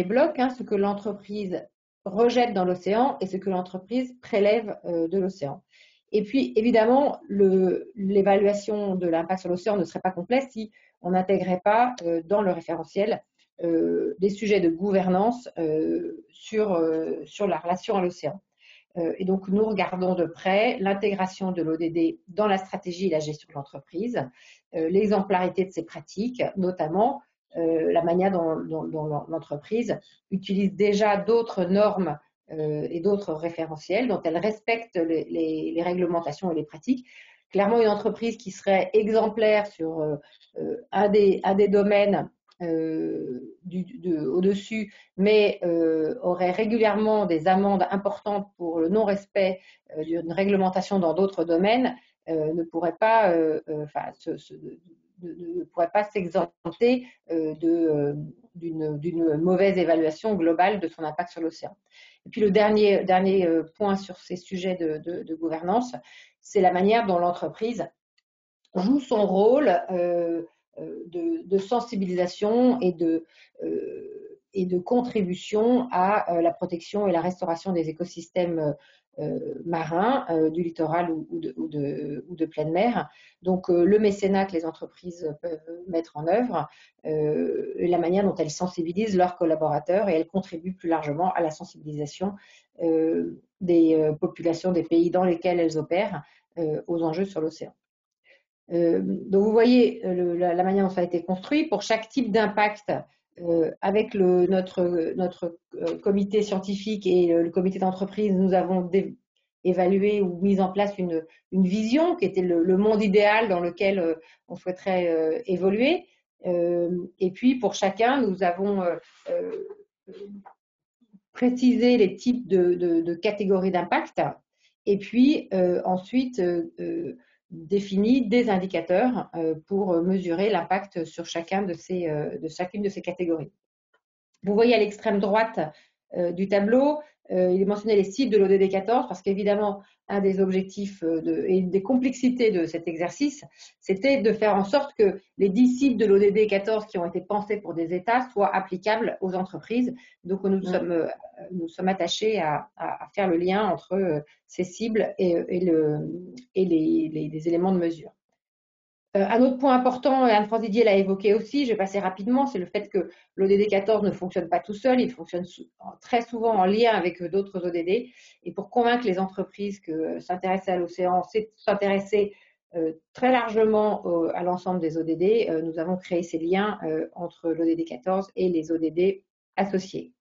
blocs, hein, ce que l'entreprise rejette dans l'océan et ce que l'entreprise prélève de l'océan. Et puis, évidemment, l'évaluation de l'impact sur l'océan ne serait pas complète si on n'intégrait pas dans le référentiel des sujets de gouvernance sur la relation à l'océan. Et donc, nous regardons de près l'intégration de l'ODD dans la stratégie et la gestion de l'entreprise, l'exemplarité de ces pratiques, notamment la manière dont l'entreprise utilise déjà d'autres normes et d'autres référentiels, dont elle respecte les réglementations et les pratiques. Clairement, une entreprise qui serait exemplaire sur un des domaines au-dessus, mais aurait régulièrement des amendes importantes pour le non-respect d'une réglementation dans d'autres domaines, ne pourrait pas s'exempter d'une mauvaise évaluation globale de son impact sur l'océan. Et puis le dernier point sur ces sujets de gouvernance, c'est la manière dont l'entreprise joue son rôle de sensibilisation et de contribution à la protection et la restauration des écosystèmes marins, du littoral ou de pleine mer. Donc le mécénat que les entreprises peuvent mettre en œuvre, la manière dont elles sensibilisent leurs collaborateurs et elles contribuent plus largement à la sensibilisation des populations des pays dans lesquels elles opèrent aux enjeux sur l'océan. Donc vous voyez la manière dont ça a été construit. Pour chaque type d'impact, avec notre comité scientifique et le comité d'entreprise, nous avons évalué ou mis en place une vision qui était le monde idéal dans lequel on souhaiterait évoluer. Et puis pour chacun, nous avons préciser les types de catégories d'impact et puis ensuite définit des indicateurs pour mesurer l'impact sur chacune de ces catégories. Vous voyez à l'extrême droite du tableau, il est mentionné les cibles de l'ODD 14 parce qu'évidemment, un des objectifs et une des complexités de cet exercice, c'était de faire en sorte que les 10 cibles de l'ODD 14 qui ont été pensées pour des États soient applicables aux entreprises. Donc, nous sommes attachés à faire le lien entre ces cibles et les éléments de mesure. Un autre point important, Anne-France Didier l'a évoqué aussi, je vais passer rapidement, c'est le fait que l'ODD 14 ne fonctionne pas tout seul, il fonctionne très souvent en lien avec d'autres ODD. Et pour convaincre les entreprises que s'intéresser à l'océan, c'est s'intéresser très largement à l'ensemble des ODD, nous avons créé ces liens entre l'ODD 14 et les ODD associés.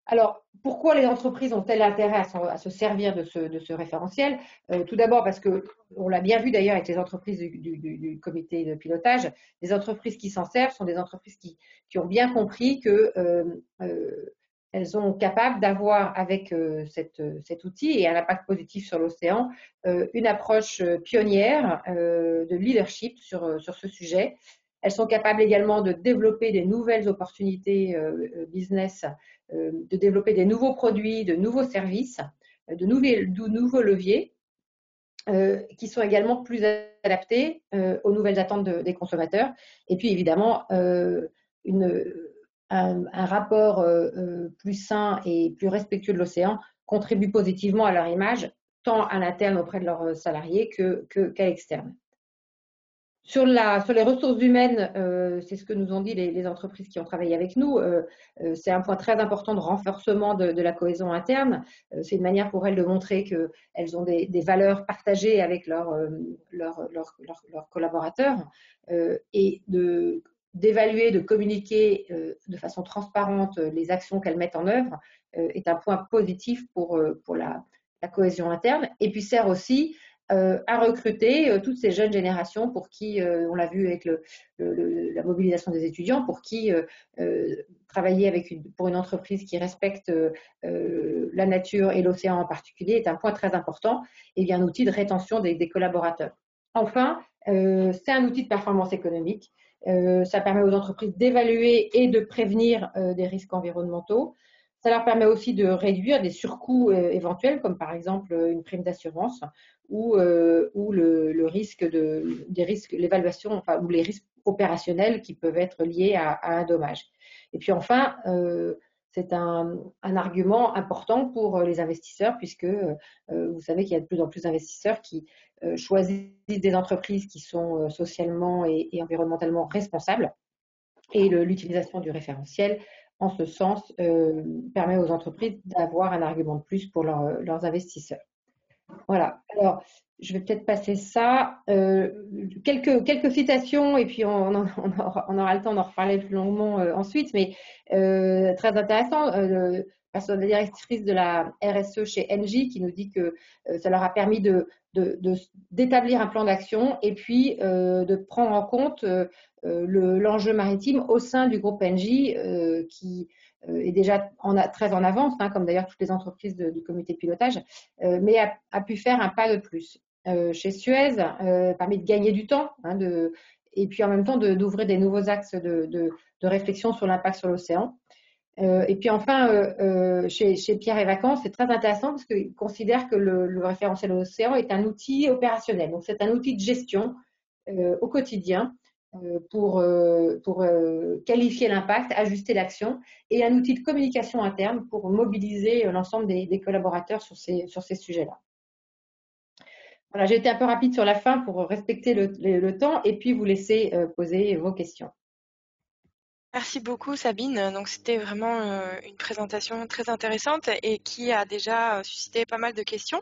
Alors, pourquoi les entreprises ont-elles intérêt à se servir de ce référentiel? Tout d'abord parce que, on l'a bien vu d'ailleurs avec les entreprises du comité de pilotage, les entreprises qui s'en servent sont des entreprises qui ont bien compris qu'elles sont capables d'avoir avec cet outil et un impact positif sur l'océan, une approche pionnière de leadership sur ce sujet. Elles sont capables également de développer des nouvelles opportunités business, de développer des nouveaux produits, de nouveaux services, de nouveaux leviers qui sont également plus adaptés aux nouvelles attentes des consommateurs. Et puis évidemment, un rapport plus sain et plus respectueux de l'océan contribue positivement à leur image, tant à l'interne auprès de leurs salariés qu'à l'externe. Sur les ressources humaines, c'est ce que nous ont dit les entreprises qui ont travaillé avec nous. C'est un point très important de renforcement de la cohésion interne. C'est une manière pour elles de montrer qu'elles ont des valeurs partagées avec leurs collaborateurs et d'évaluer, de communiquer de façon transparente les actions qu'elles mettent en œuvre est un point positif pour la cohésion interne. Et puis sert aussi à recruter toutes ces jeunes générations pour qui, on l'a vu avec la mobilisation des étudiants, pour qui travailler pour une entreprise qui respecte la nature et l'océan en particulier est un point très important et bien un outil de rétention des collaborateurs. Enfin, c'est un outil de performance économique. Ça permet aux entreprises d'évaluer et de prévenir des risques environnementaux. Ça leur permet aussi de réduire des surcoûts éventuels, comme par exemple une prime d'assurance ou le risque l'évaluation, enfin, ou les risques opérationnels qui peuvent être liés à un dommage. Et puis enfin, c'est un argument important pour les investisseurs puisque vous savez qu'il y a de plus en plus d'investisseurs qui choisissent des entreprises qui sont socialement et environnementalement responsables. Et l'utilisation du référentiel, en ce sens, permet aux entreprises d'avoir un argument de plus pour leurs investisseurs. Voilà. Alors, je vais peut-être passer ça. Quelques citations, et puis on aura le temps d'en reparler plus longuement ensuite, mais très intéressant. La directrice de la RSE chez Engie qui nous dit que ça leur a permis d'établir un plan d'action et puis de prendre en compte l'enjeu maritime au sein du groupe Engie qui est déjà très en avance, hein, comme d'ailleurs toutes les entreprises du comité de pilotage, mais a pu faire un pas de plus. Chez Suez, permis de gagner du temps hein, et puis en même temps d'ouvrir des nouveaux axes de réflexion sur l'impact sur l'océan. Et puis enfin, chez Pierre et Vacances, c'est très intéressant parce qu'ils considèrent que le référentiel de l'océan est un outil opérationnel. Donc c'est un outil de gestion au quotidien pour qualifier l'impact, ajuster l'action et un outil de communication interne pour mobiliser l'ensemble des collaborateurs sur ces sujets-là. Voilà, j'ai été un peu rapide sur la fin pour respecter le temps et puis vous laisser poser vos questions. Merci beaucoup Sabine. Donc c'était vraiment une présentation très intéressante et qui a déjà suscité pas mal de questions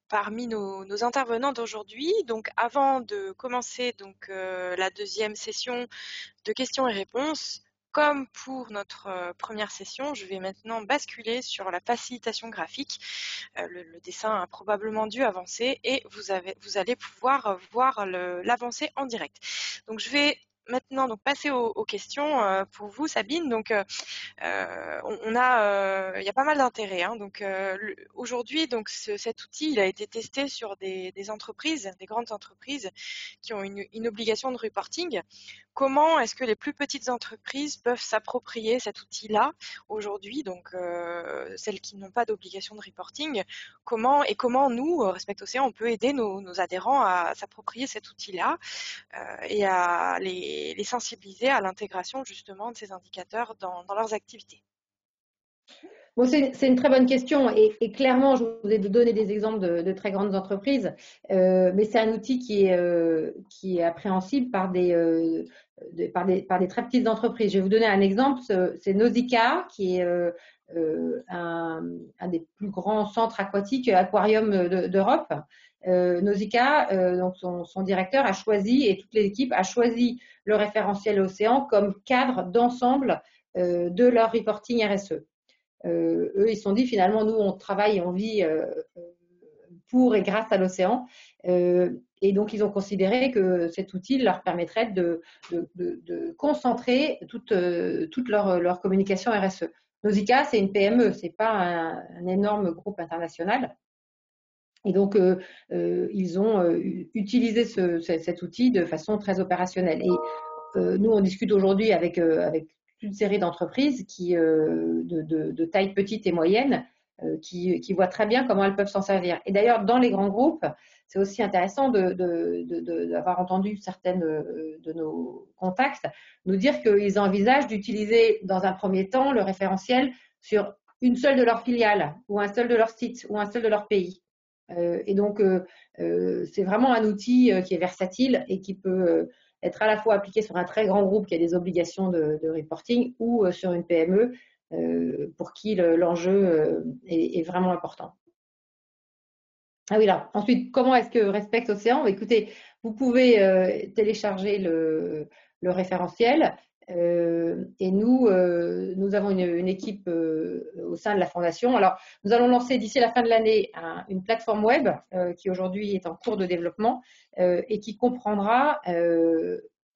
parmi nos intervenants d'aujourd'hui. Donc avant de commencer la deuxième session de questions et réponses, comme pour notre première session, je vais maintenant basculer sur la facilitation graphique. Le dessin a probablement dû avancer et vous allez pouvoir voir l'avancée en direct. Donc je vais maintenant donc passer aux questions pour vous, Sabine. Donc, il y a pas mal d'intérêt. Hein. Donc, aujourd'hui, donc cet outil, il a été testé sur des entreprises, des grandes entreprises qui ont une obligation de reporting. Comment est-ce que les plus petites entreprises peuvent s'approprier cet outil-là aujourd'hui, donc celles qui n'ont pas d'obligation de reporting, comment nous, Respect Océan, on peut aider nos adhérents à s'approprier cet outil-là et à les sensibiliser à l'intégration justement de ces indicateurs dans leurs activités. Bon, c'est une très bonne question et clairement, je vous ai donné des exemples de très grandes entreprises, mais c'est un outil qui est appréhensible par par des très petites entreprises. Je vais vous donner un exemple, c'est Nausicaa, qui est un des plus grands centres aquatiques, aquariums d'Europe. Nausicaa, donc son directeur a choisi, et toute l'équipe a choisi le référentiel océan comme cadre d'ensemble de leur reporting RSE. Eux, ils se sont dit finalement, nous, on travaille et on vit pour et grâce à l'océan. Et donc, ils ont considéré que cet outil leur permettrait de concentrer toute leur communication RSE. Nausicaa, c'est une PME, c'est pas un énorme groupe international. Et donc, ils ont utilisé cet outil de façon très opérationnelle. Et nous, on discute aujourd'hui avec une série d'entreprises de taille petite et moyenne qui voient très bien comment elles peuvent s'en servir. Et d'ailleurs, dans les grands groupes, c'est aussi intéressant d'avoir entendu certaines de nos contacts nous dire qu'ils envisagent d'utiliser dans un premier temps le référentiel sur une seule de leurs filiales ou un seul de leurs sites ou un seul de leur pays. Et donc, c'est vraiment un outil qui est versatile et qui peut être à la fois appliqué sur un très grand groupe qui a des obligations de reporting ou sur une PME pour qui l'enjeu est vraiment important. Ah oui, là. Ensuite, comment est-ce que Respect Océan? Écoutez, vous pouvez télécharger le référentiel. Et nous avons une équipe au sein de la Fondation. Alors, nous allons lancer d'ici la fin de l'année une plateforme web qui aujourd'hui est en cours de développement et qui comprendra,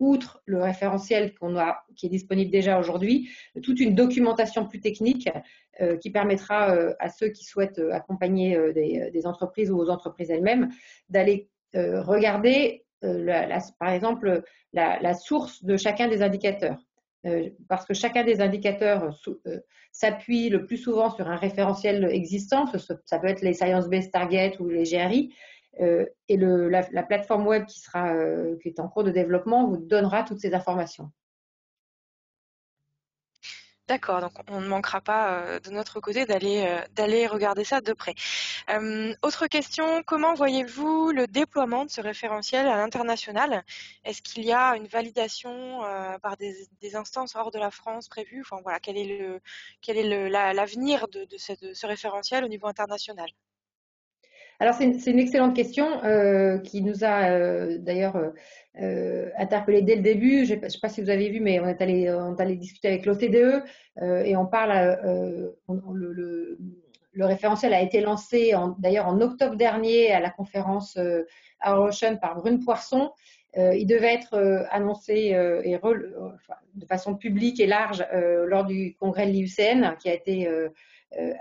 outre le référentiel qui est disponible déjà aujourd'hui, toute une documentation plus technique qui permettra à ceux qui souhaitent accompagner des entreprises ou aux entreprises elles-mêmes d'aller regarder, par exemple, la source de chacun des indicateurs. Parce que chacun des indicateurs s'appuie le plus souvent sur un référentiel existant, ça peut être les Science-Based Targets ou les GRI, et la plateforme web qui est en cours de développement vous donnera toutes ces informations. D'accord, donc on ne manquera pas de notre côté d'aller regarder ça de près. Autre question, comment voyez-vous le déploiement de ce référentiel à l'international? Est-ce qu'il y a une validation par des instances hors de la France prévues? Enfin voilà, quel est l'avenir de ce référentiel au niveau international? Alors, c'est une excellente question qui nous a d'ailleurs interpellés dès le début. Je ne sais pas si vous avez vu, mais on est allé discuter avec l'OCDE et on parle. Le référentiel a été lancé d'ailleurs en octobre dernier à la conférence Our Ocean par Brune Poisson. Il devait être annoncé de façon publique et large lors du congrès de l'IUCN qui a été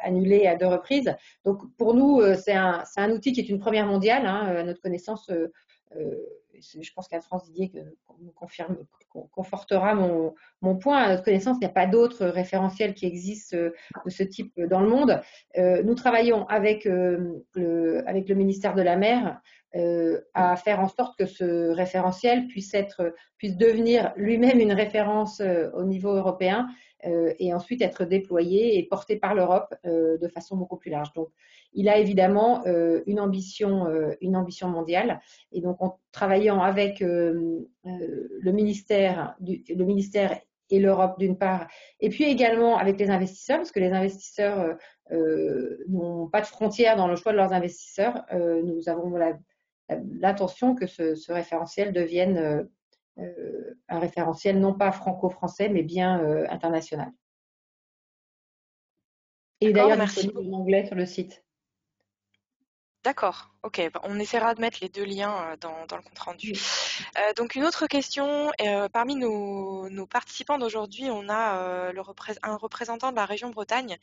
annulé à 2 reprises. Donc pour nous, c'est un outil qui est une première mondiale. Hein, à notre connaissance, je pense qu'Anne-France Didier confortera mon point. À notre connaissance, il n'y a pas d'autres référentiels qui existent de ce type dans le monde. Nous travaillons avec le ministère de la Mer à faire en sorte que ce référentiel puisse devenir lui-même une référence au niveau européen et ensuite être déployé et porté par l'Europe de façon beaucoup plus large. Donc, il a évidemment une ambition mondiale. Et donc, en travaillant avec le ministère et l'Europe d'une part, et puis également avec les investisseurs, parce que les investisseurs n'ont pas de frontières dans le choix de leurs investisseurs, nous avons l'intention que ce référentiel devienne un référentiel non pas franco-français, mais bien international. Et d'ailleurs disponible en anglais sur le site. D'accord, ok. Bah, on essaiera de mettre les deux liens dans le compte rendu. Donc une autre question, parmi nos participants d'aujourd'hui, on a un représentant de la région Bretagne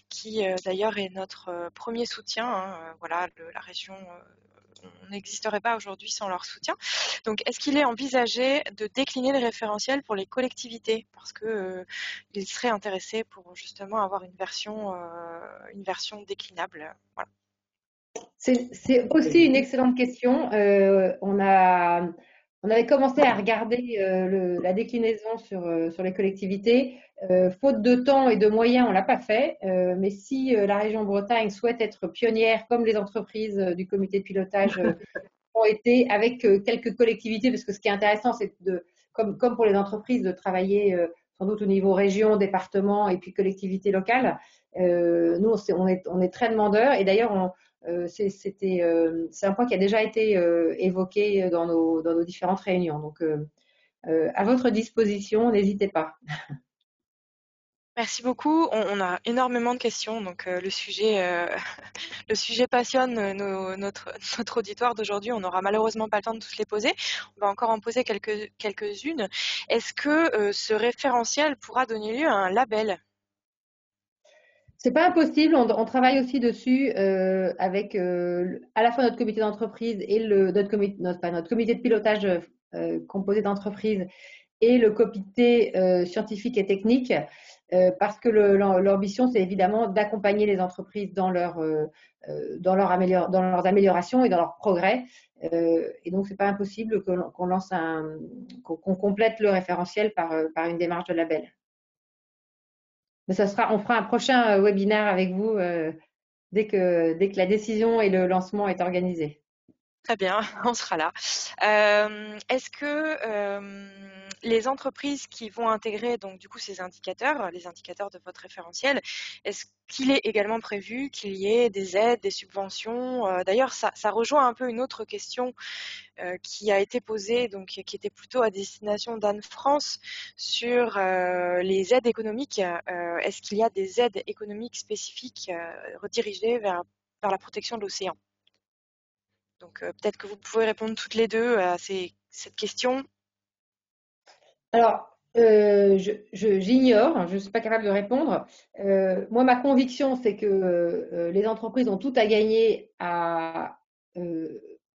qui d'ailleurs est notre premier soutien, hein. Voilà, la région, on n'existerait pas aujourd'hui sans leur soutien. Donc est-ce qu'il est envisagé de décliner le référentiel pour les collectivités? Parce que il serait intéressé pour justement avoir une version déclinable. Voilà. C'est aussi une excellente question. On avait commencé à regarder la déclinaison sur les collectivités. Faute de temps et de moyens, on l'a pas fait. Mais si la région Bretagne souhaite être pionnière, comme les entreprises du comité de pilotage ont été, avec quelques collectivités, parce que ce qui est intéressant, c'est comme pour les entreprises, de travailler sans doute au niveau région, département et puis collectivité locale. Nous, on est très demandeurs, et d'ailleurs, c'est un point qui a déjà été évoqué dans nos différentes réunions. Donc, à votre disposition, n'hésitez pas. Merci beaucoup. On a énormément de questions, donc le sujet passionne notre auditoire d'aujourd'hui. On n'aura malheureusement pas le temps de tous les poser. On va encore en poser quelques-unes. Est-ce que ce référentiel pourra donner lieu à un label? C'est pas impossible. On travaille aussi dessus avec à la fois notre comité d'entreprise et notre comité de pilotage composé d'entreprises et le comité scientifique et technique, parce que l'ambition, c'est évidemment d'accompagner les entreprises dans dans leurs améliorations et dans leurs progrès. Et donc, c'est pas impossible qu'on complète le référentiel par une démarche de label. Mais on fera un prochain webinaire avec vous dès que la décision et le lancement est organisé. Très bien, on sera là. Est-ce que les entreprises qui vont intégrer donc du coup ces indicateurs, les indicateurs de votre référentiel, est-ce qu'il est également prévu qu'il y ait des aides, des subventions? D'ailleurs, ça rejoint un peu une autre question qui a été posée, donc qui était plutôt à destination d'Anne France sur les aides économiques. Est-ce qu'il y a des aides économiques spécifiques redirigées vers la protection de l'océan? Donc peut-être que vous pouvez répondre toutes les deux à cette question. Alors, j'ignore, je ne suis pas capable de répondre. Moi, ma conviction, c'est que les entreprises ont tout à gagner à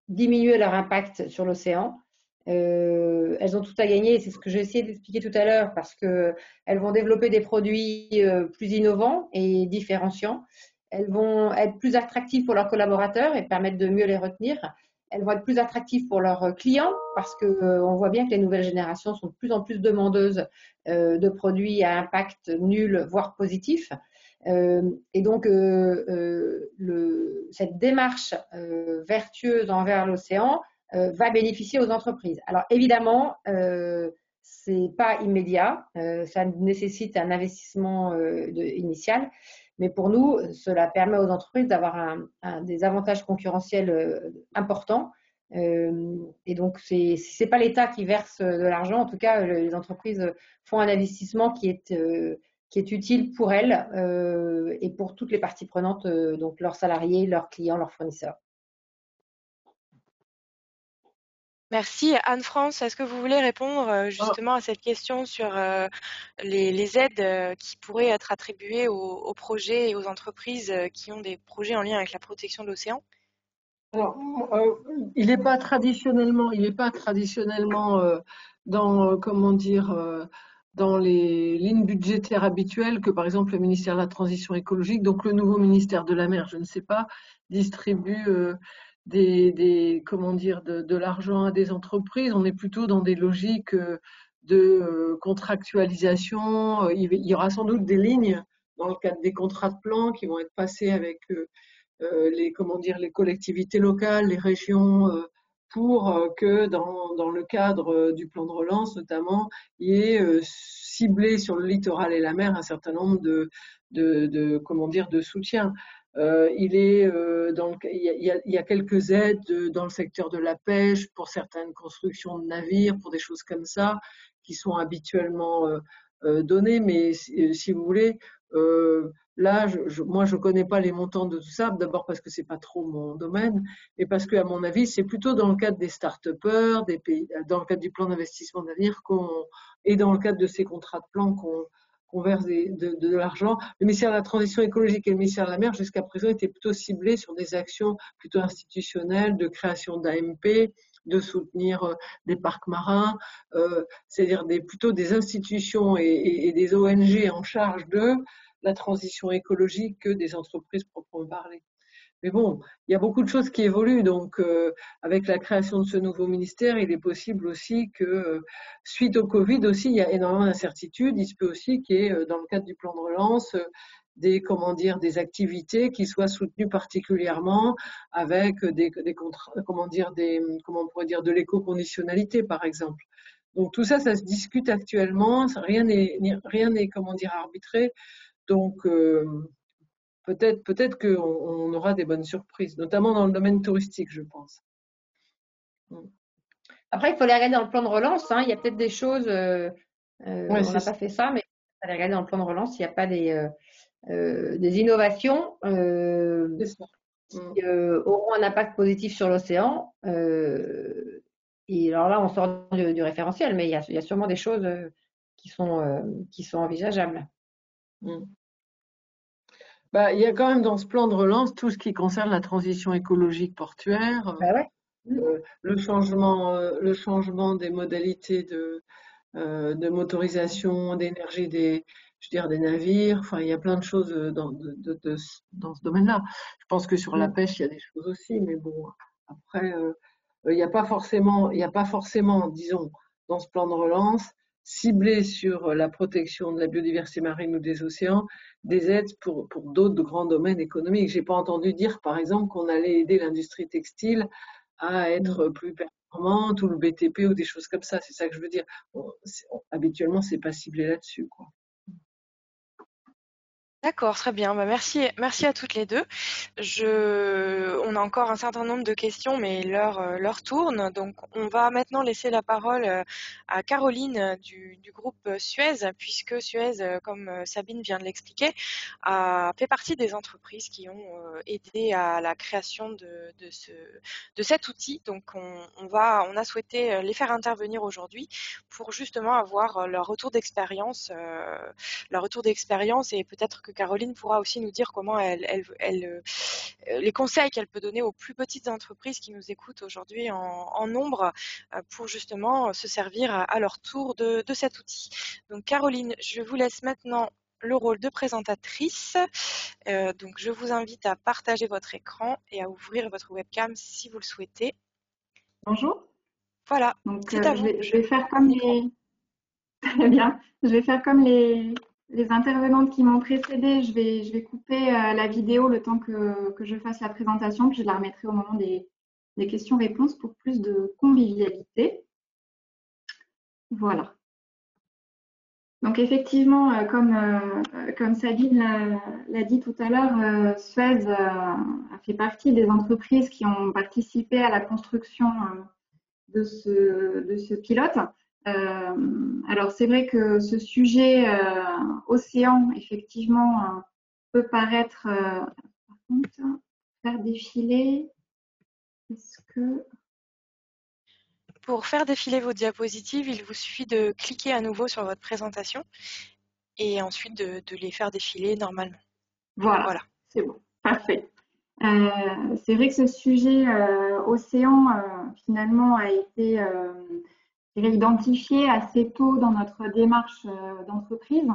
diminuer leur impact sur l'océan. Elles ont tout à gagner, c'est ce que j'ai essayé d'expliquer tout à l'heure, parce qu'elles vont développer des produits plus innovants et différenciants. Elles vont être plus attractives pour leurs collaborateurs et permettre de mieux les retenir. Elles vont être plus attractives pour leurs clients, parce qu'on voit bien que les nouvelles générations sont de plus en plus demandeuses de produits à impact nul, voire positif. Et donc, cette démarche vertueuse envers l'océan va bénéficier aux entreprises. Alors évidemment, c'est pas immédiat, ça nécessite un investissement initial, mais pour nous, cela permet aux entreprises d'avoir des avantages concurrentiels importants. Et donc, si c'est pas l'État qui verse de l'argent, en tout cas, les entreprises font un investissement qui est utile pour elles et pour toutes les parties prenantes, donc leurs salariés, leurs clients, leurs fournisseurs. Merci. Anne-France, est-ce que vous voulez répondre justement à cette question sur les aides qui pourraient être attribuées aux projets et aux entreprises qui ont des projets en lien avec la protection de l'océan? Alors, il n'est pas traditionnellement dans, comment dire, dans les lignes budgétaires habituelles que, par exemple, le ministère de la Transition écologique, donc le nouveau ministère de la Mer, je ne sais pas, distribue comment dire, de l'argent à des entreprises. On est plutôt dans des logiques de contractualisation. Il y aura sans doute des lignes dans le cadre des contrats de plan qui vont être passés avec les collectivités locales, les régions, pour que dans le cadre du plan de relance notamment, il y ait ciblé sur le littoral et la mer un certain nombre de soutien. Il y a quelques aides dans le secteur de la pêche pour certaines constructions de navires, pour des choses comme ça, qui sont habituellement données, mais si vous voulez, Là, moi, je connais pas les montants de tout ça. D'abord parce que c'est pas trop mon domaine, et parce que, à mon avis, c'est plutôt dans le cadre des start-upers, des pays, dans le cadre du plan d'investissement d'avenir et dans le cadre de ces contrats de plan qu'on verse de l'argent. Le ministère de la Transition écologique et le ministère de la Mer, jusqu'à présent, étaient plutôt ciblés sur des actions plutôt institutionnelles, de création d'AMP, de soutenir des parcs marins, c'est-à-dire plutôt des institutions et des ONG en charge de la transition écologique que des entreprises proprement parlées. Mais bon, il y a beaucoup de choses qui évoluent. Donc, avec la création de ce nouveau ministère, il est possible aussi que, suite au Covid aussi, il y a énormément d'incertitudes. Il se peut aussi qu'il y ait, dans le cadre du plan de relance, des activités qui soient soutenues particulièrement avec comment on pourrait dire, de l'éco-conditionnalité, par exemple. Donc tout ça, ça se discute actuellement. Rien n'est, arbitré. Donc peut-être qu'on aura des bonnes surprises, notamment dans le domaine touristique, je pense. Après, il faut les regarder dans le plan de relance. Hein. Il y a peut-être des choses, on n'a pas fait ça, mais il faut les regarder dans le plan de relance. Il n'y a pas des innovations qui auront un impact positif sur l'océan. Et alors là, on sort du référentiel, mais il y a sûrement des choses qui sont envisageables. Bah, il y a quand même dans ce plan de relance tout ce qui concerne la transition écologique portuaire, le changement des modalités de motorisation, d'énergie des navires. Enfin, il y a plein de choses dans ce domaine-là. Je pense que sur la pêche, il y a des choses aussi, mais bon, après, il n'y a pas forcément, disons, dans ce plan de relance, ciblé sur la protection de la biodiversité marine ou des océans, des aides pour d'autres grands domaines économiques. J'ai pas entendu dire, par exemple, qu'on allait aider l'industrie textile à être plus performante, ou le BTP, ou des choses comme ça. C'est ça que je veux dire. Habituellement, c'est pas ciblé là-dessus, quoi. D'accord, très bien. Bah, merci à toutes les deux. On a encore un certain nombre de questions, mais l'heure tourne. Donc, on va maintenant laisser la parole à Caroline du groupe Suez, puisque Suez, comme Sabine vient de l'expliquer, a fait partie des entreprises qui ont aidé à la création de cet outil. Donc, on a souhaité les faire intervenir aujourd'hui pour justement avoir leur retour d'expérience et peut-être que Caroline pourra aussi nous dire comment les conseils qu'elle peut donner aux plus petites entreprises qui nous écoutent aujourd'hui en nombre pour justement se servir à leur tour de cet outil. Donc Caroline, je vous laisse maintenant le rôle de présentatrice. Donc je vous invite à partager votre écran et à ouvrir votre webcam si vous le souhaitez. Bonjour. Voilà, donc c'est à vous. Je vais faire comme Très bien. Je vais faire comme les intervenantes qui m'ont précédée. Je vais couper la vidéo le temps que je fasse la présentation, puis je la remettrai au moment des questions-réponses pour plus de convivialité. Voilà. Donc effectivement, comme Sabine l'a dit tout à l'heure, Suez a fait partie des entreprises qui ont participé à la construction de ce pilote. Alors c'est vrai que ce sujet océan, effectivement, peut paraître, par contre, faire défiler, est-ce que... Pour faire défiler vos diapositives, il vous suffit de cliquer à nouveau sur votre présentation et ensuite de les faire défiler normalement. Voilà. C'est bon, parfait. C'est vrai que ce sujet océan, finalement, a été identifié assez tôt dans notre démarche d'entreprise,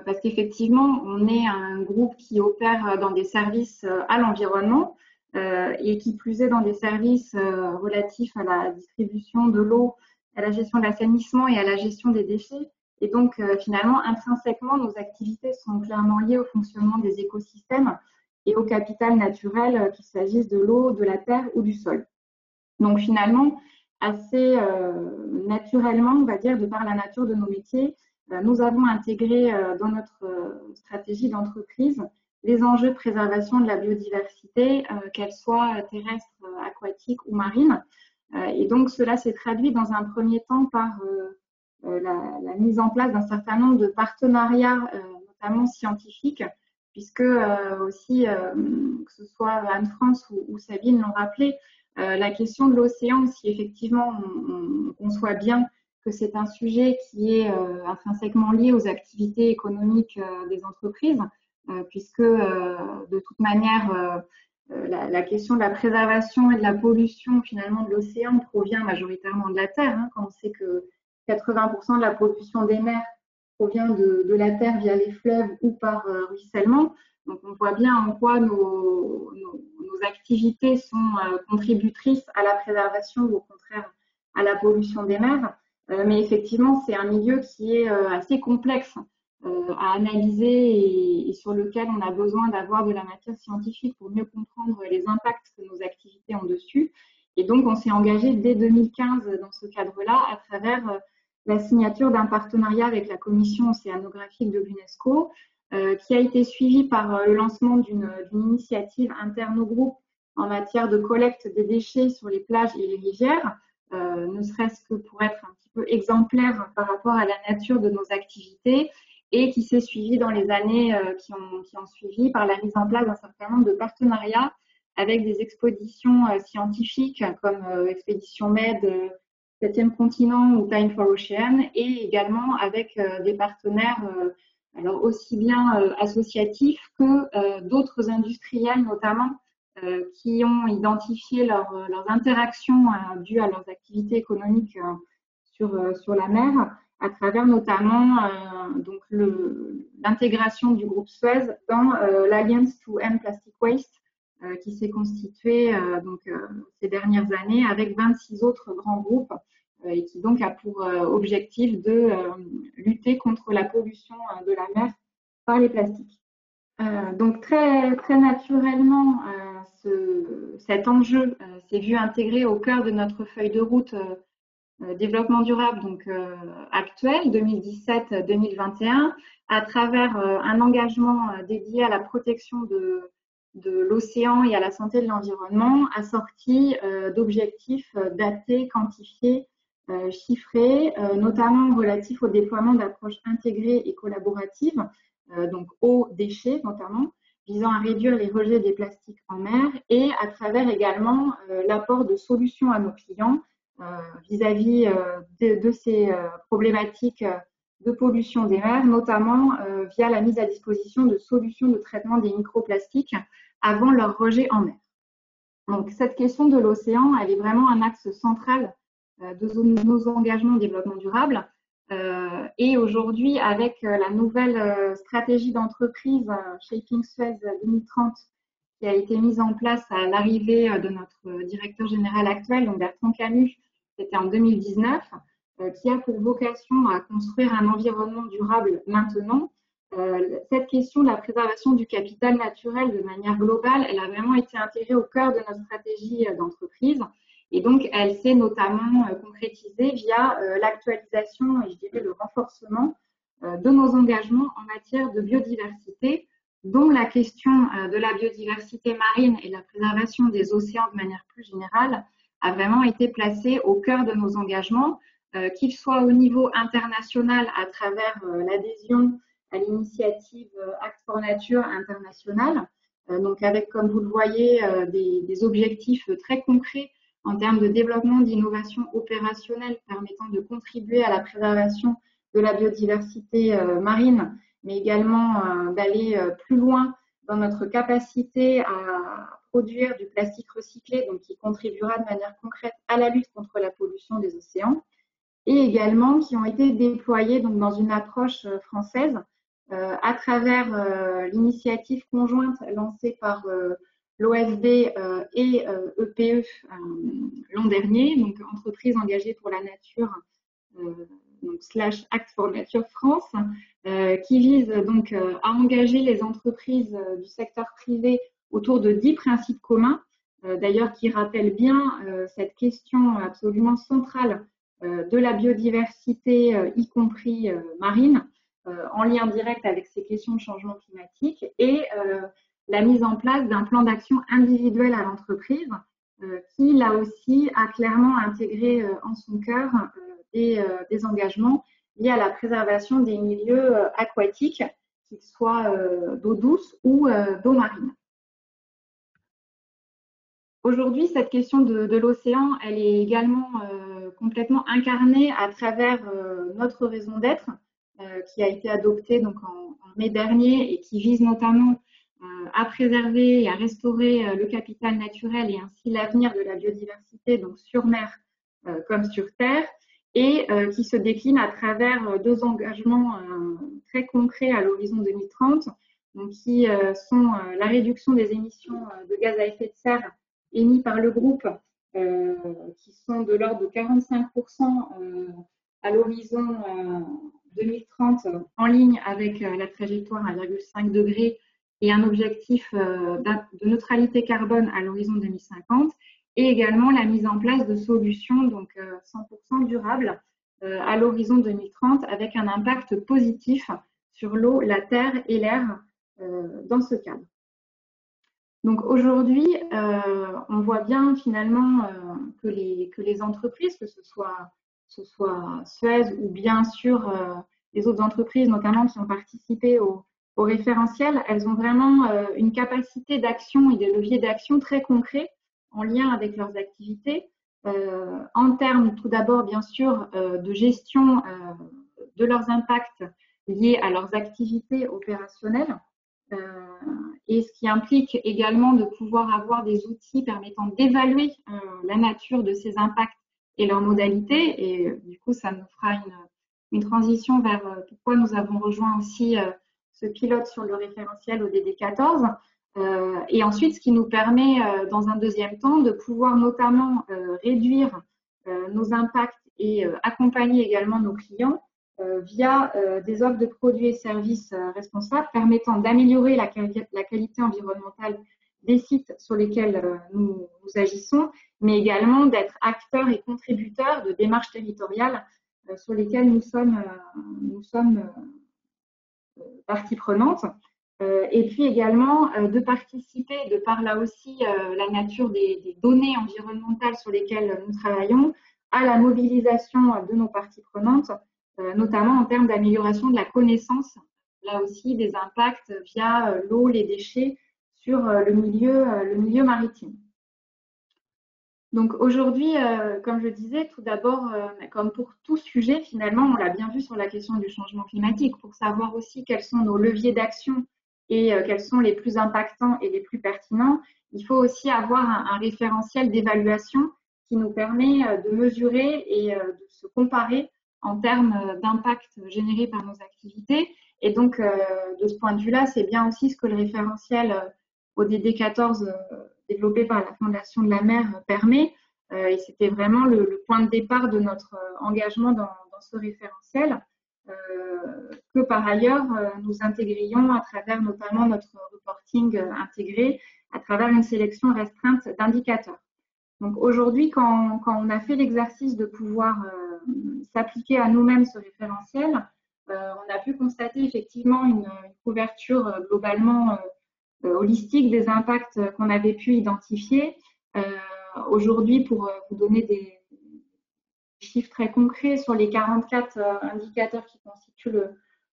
parce qu'effectivement, on est un groupe qui opère dans des services à l'environnement et qui plus est dans des services relatifs à la distribution de l'eau, à la gestion de l'assainissement et à la gestion des déchets. Et donc, finalement, intrinsèquement, nos activités sont clairement liées au fonctionnement des écosystèmes et au capital naturel, qu'il s'agisse de l'eau, de la terre ou du sol. Donc, finalement, assez naturellement, on va dire, de par la nature de nos métiers, nous avons intégré dans notre stratégie d'entreprise les enjeux de préservation de la biodiversité, qu'elle soit terrestre, aquatique ou marine. Et donc, cela s'est traduit dans un premier temps par la mise en place d'un certain nombre de partenariats, notamment scientifiques, puisque aussi, que ce soit Anne-France ou Sabine l'ont rappelé, la question de l'océan, si effectivement on conçoit bien que c'est un sujet qui est intrinsèquement lié aux activités économiques des entreprises, puisque de toute manière, la question de la préservation et de la pollution finalement de l'océan provient majoritairement de la terre, hein, quand on sait que 80% de la pollution des mers provient de la terre via les fleuves ou par ruissellement. Donc on voit bien en quoi nos activités sont contributrices à la préservation ou au contraire à la pollution des mers. Mais effectivement, c'est un milieu qui est assez complexe à analyser et sur lequel on a besoin d'avoir de la matière scientifique pour mieux comprendre les impacts que nos activités ont dessus. Et donc, on s'est engagé dès 2015 dans ce cadre-là à travers la signature d'un partenariat avec la Commission océanographique de l'UNESCO, qui a été suivi par le lancement d'une initiative interne au groupe en matière de collecte des déchets sur les plages et les rivières, ne serait-ce que pour être un petit peu exemplaire par rapport à la nature de nos activités, et qui s'est suivi dans les années qui ont suivi par la mise en place d'un certain nombre de partenariats avec des expéditions scientifiques comme Expédition Med, 7e continent ou Time for Ocean, et également avec des partenaires alors aussi bien associatifs que d'autres industriels notamment qui ont identifié leurs interactions dues à leurs activités économiques sur la mer, à travers notamment donc l'intégration du groupe Suez dans l'Alliance to End Plastic Waste, qui s'est constituée ces dernières années avec 26 autres grands groupes et qui donc a pour objectif de lutter contre la pollution de la mer par les plastiques. Donc très, très naturellement, cet enjeu s'est vu intégré au cœur de notre feuille de route développement durable actuel 2017-2021 à travers un engagement dédié à la protection de l'océan et à la santé de l'environnement, assorti d'objectifs datés, quantifiés, chiffrés, notamment relatifs au déploiement d'approches intégrées et collaboratives, donc aux déchets notamment, visant à réduire les rejets des plastiques en mer et à travers également l'apport de solutions à nos clients vis-à-vis de ces problématiques de pollution des mers, notamment via la mise à disposition de solutions de traitement des microplastiques avant leur rejet en mer. Donc cette question de l'océan, elle est vraiment un axe central de nos engagements en développement durable. Et aujourd'hui, avec la nouvelle stratégie d'entreprise Shaping Suez 2030 qui a été mise en place à l'arrivée de notre directeur général actuel, donc Bertrand Camus, c'était en 2019, qui a pour vocation à construire un environnement durable maintenant. Cette question de la préservation du capital naturel de manière globale, elle a vraiment été intégrée au cœur de notre stratégie d'entreprise. Et donc, elle s'est notamment concrétisée via l'actualisation et je dirais le renforcement de nos engagements en matière de biodiversité, dont la question de la biodiversité marine et de la préservation des océans de manière plus générale a vraiment été placée au cœur de nos engagements, qu'ils soient au niveau international à travers l'adhésion à l'initiative Act for Nature internationale, donc avec, comme vous le voyez, des objectifs très concrets en termes de développement d'innovation opérationnelle permettant de contribuer à la préservation de la biodiversité marine, mais également d'aller plus loin dans notre capacité à produire du plastique recyclé, donc qui contribuera de manière concrète à la lutte contre la pollution des océans, et également qui ont été déployés donc dans une approche française à travers l'initiative conjointe lancée par l'OFB et EPE l'an dernier, donc entreprise engagée pour la nature, donc / Act for Nature France, qui vise donc à engager les entreprises du secteur privé autour de 10 principes communs, d'ailleurs qui rappellent bien cette question absolument centrale de la biodiversité, y compris marine, en lien direct avec ces questions de changement climatique et la mise en place d'un plan d'action individuel à l'entreprise qui, là aussi, a clairement intégré en son cœur des engagements liés à la préservation des milieux aquatiques qu'ils soient d'eau douce ou d'eau marine. Aujourd'hui, cette question de l'océan, elle est également complètement incarnée à travers notre raison d'être qui a été adoptée donc en mai dernier et qui vise notamment à préserver et à restaurer le capital naturel et ainsi l'avenir de la biodiversité donc sur mer comme sur terre et qui se décline à travers deux engagements très concrets à l'horizon 2030 donc qui sont la réduction des émissions de gaz à effet de serre émis par le groupe, qui sont de l'ordre de 45% à l'horizon 2030, en ligne avec la trajectoire 1,5 degré et un objectif de neutralité carbone à l'horizon 2050, et également la mise en place de solutions donc 100% durables à l'horizon 2030 avec un impact positif sur l'eau, la terre et l'air dans ce cadre. Donc aujourd'hui, on voit bien finalement que les entreprises, que ce soit Suez ou bien sûr les autres entreprises, notamment qui ont participé au référentiel, elles ont vraiment une capacité d'action et des leviers d'action très concrets en lien avec leurs activités, en termes tout d'abord bien sûr de gestion de leurs impacts liés à leurs activités opérationnelles. Et ce qui implique également de pouvoir avoir des outils permettant d'évaluer la nature de ces impacts et leurs modalités. Et du coup, ça nous fera une transition vers pourquoi nous avons rejoint aussi ce pilote sur le référentiel ODD 14. Et ensuite, ce qui nous permet, dans un deuxième temps, de pouvoir notamment réduire nos impacts et accompagner également nos clients via des offres de produits et services responsables permettant d'améliorer la qualité environnementale des sites sur lesquels nous agissons, mais également d'être acteurs et contributeurs de démarches territoriales sur lesquelles nous sommes partie prenante. Et puis également de participer, de par là aussi la nature des données environnementales sur lesquelles nous travaillons, à la mobilisation de nos parties prenantes, notamment en termes d'amélioration de la connaissance, là aussi, des impacts via l'eau, les déchets sur le milieu maritime. Donc aujourd'hui, comme je disais, tout d'abord, comme pour tout sujet, finalement, on l'a bien vu sur la question du changement climatique, pour savoir aussi quels sont nos leviers d'action et quels sont les plus impactants et les plus pertinents, il faut aussi avoir un référentiel d'évaluation qui nous permet de mesurer et de se comparer en termes d'impact généré par nos activités. Et donc, de ce point de vue-là, c'est bien aussi ce que le référentiel ODD 14 développé par la Fondation de la mer permet. Et c'était vraiment le point de départ de notre engagement dans ce référentiel, que par ailleurs nous intégrions à travers notamment notre reporting intégré, à travers une sélection restreinte d'indicateurs. Donc aujourd'hui, quand on a fait l'exercice de pouvoir s'appliquer à nous-mêmes ce référentiel, on a pu constater effectivement une couverture globalement holistique des impacts qu'on avait pu identifier. Aujourd'hui, pour vous donner des chiffres très concrets sur les 44 indicateurs qui constituent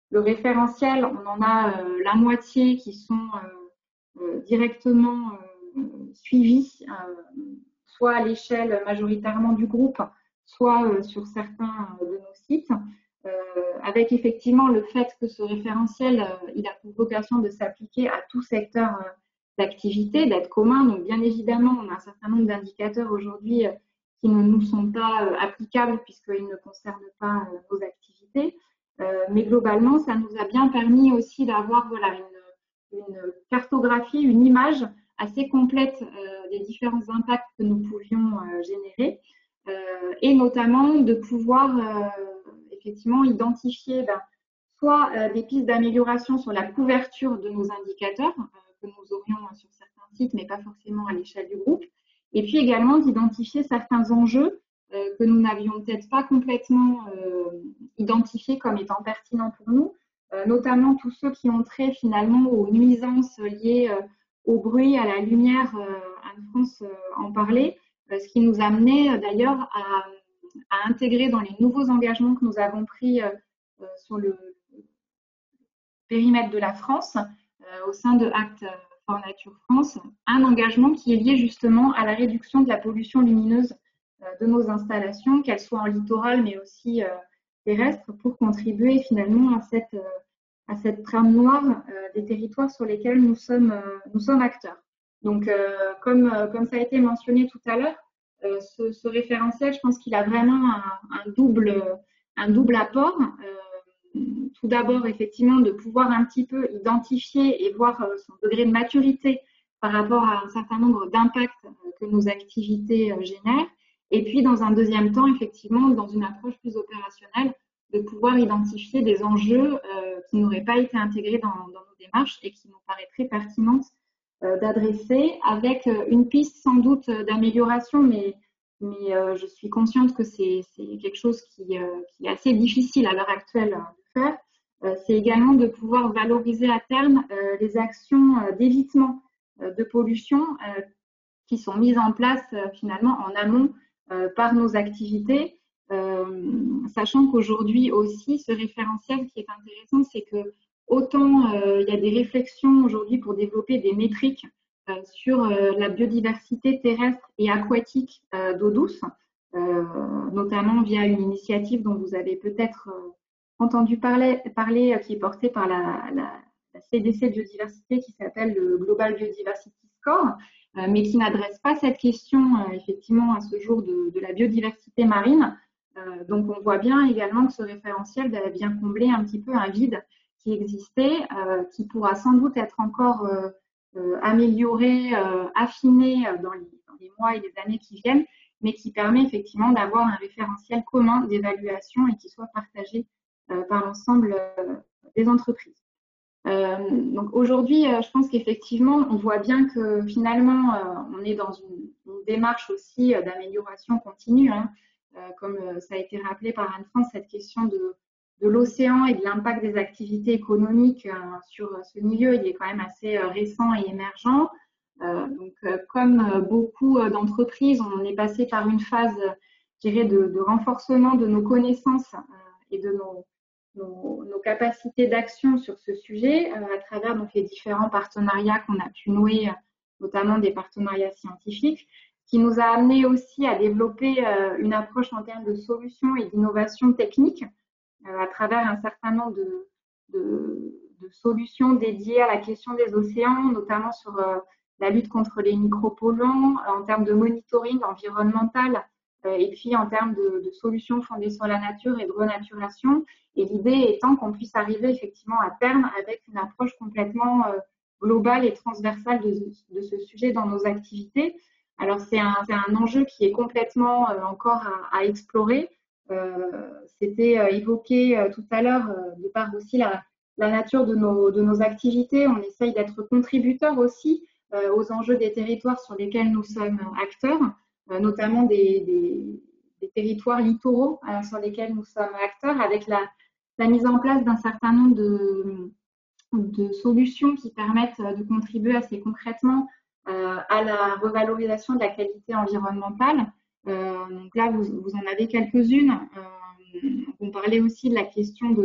le référentiel, on en a la moitié qui sont directement suivis, soit à l'échelle majoritairement du groupe, soit sur certains de nos sites, avec effectivement le fait que ce référentiel, il a pour vocation de s'appliquer à tout secteur d'activité, d'être commun. Donc bien évidemment, on a un certain nombre d'indicateurs aujourd'hui qui ne nous sont pas applicables puisqu'ils ne concernent pas nos activités. Mais globalement, ça nous a bien permis aussi d'avoir voilà, une cartographie, une image assez complète des différents impacts que nous pouvions générer et notamment de pouvoir effectivement identifier soit des pistes d'amélioration sur la couverture de nos indicateurs que nous aurions sur certains sites, mais pas forcément à l'échelle du groupe, et puis également d'identifier certains enjeux que nous n'avions peut-être pas complètement identifiés comme étant pertinents pour nous, notamment tous ceux qui ont trait finalement aux nuisances liées au bruit, à la lumière. Anne-France en parlait, ce qui nous a amené d'ailleurs à intégrer dans les nouveaux engagements que nous avons pris sur périmètre de la France, au sein de Act for Nature France, un engagement qui est lié justement à la réduction de la pollution lumineuse de nos installations, qu'elles soient en littoral mais aussi terrestre, pour contribuer finalement à cette trame noire des territoires sur lesquels nous sommes acteurs. Donc, comme ça a été mentionné tout à l'heure, ce référentiel, je pense qu'il a vraiment un double apport. Tout d'abord, effectivement, de pouvoir un petit peu identifier et voir son degré de maturité par rapport à un certain nombre d'impacts que nos activités génèrent. Et puis, dans un deuxième temps, effectivement, dans une approche plus opérationnelle, de pouvoir identifier des enjeux qui n'auraient pas été intégrés dans nos démarches et qui nous paraîtraient pertinentes d'adresser, avec une piste sans doute d'amélioration, mais je suis consciente que c'est quelque chose qui est assez difficile à l'heure actuelle de faire. C'est également de pouvoir valoriser à terme les actions d'évitement de pollution qui sont mises en place finalement en amont par nos activités, sachant qu'aujourd'hui aussi, ce référentiel qui est intéressant, c'est que autant il y a des réflexions aujourd'hui pour développer des métriques sur la biodiversité terrestre et aquatique d'eau douce, notamment via une initiative dont vous avez peut-être entendu parler qui est portée par la CDC Biodiversité, qui s'appelle le Global Biodiversity Score, mais qui n'adresse pas cette question effectivement à ce jour de la biodiversité marine. Donc on voit bien également que ce référentiel vient combler un petit peu un vide qui existait, qui pourra sans doute être encore amélioré, affiné dans les mois et les années qui viennent, mais qui permet effectivement d'avoir un référentiel commun d'évaluation et qui soit partagé par l'ensemble des entreprises. Donc aujourd'hui, je pense qu'effectivement, on voit bien que finalement, on est dans une démarche aussi d'amélioration continue, hein, comme ça a été rappelé par Anne-France, cette question de l'océan et de l'impact des activités économiques sur ce milieu, il est quand même assez récent et émergent. Donc, comme beaucoup d'entreprises, on est passé par une phase, je dirais, de renforcement de nos connaissances et de nos capacités d'action sur ce sujet à travers donc, les différents partenariats qu'on a pu nouer, notamment des partenariats scientifiques, qui nous a amené aussi à développer une approche en termes de solutions et d'innovation technique à travers un certain nombre de solutions dédiées à la question des océans, notamment sur la lutte contre les micropolluants, en termes de monitoring environnemental et puis en termes de solutions fondées sur la nature et de renaturation. Et l'idée étant qu'on puisse arriver effectivement à terme avec une approche complètement globale et transversale de ce sujet dans nos activités. Alors c'est un enjeu qui est complètement encore à explorer. C'était évoqué tout à l'heure de par aussi la nature de nos activités. On essaye d'être contributeurs aussi aux enjeux des territoires sur lesquels nous sommes acteurs, notamment des territoires littoraux sur lesquels nous sommes acteurs, avec la mise en place d'un certain nombre de solutions qui permettent de contribuer assez concrètement à la revalorisation de la qualité environnementale. Donc là, vous en avez quelques-unes. On parlait aussi de la question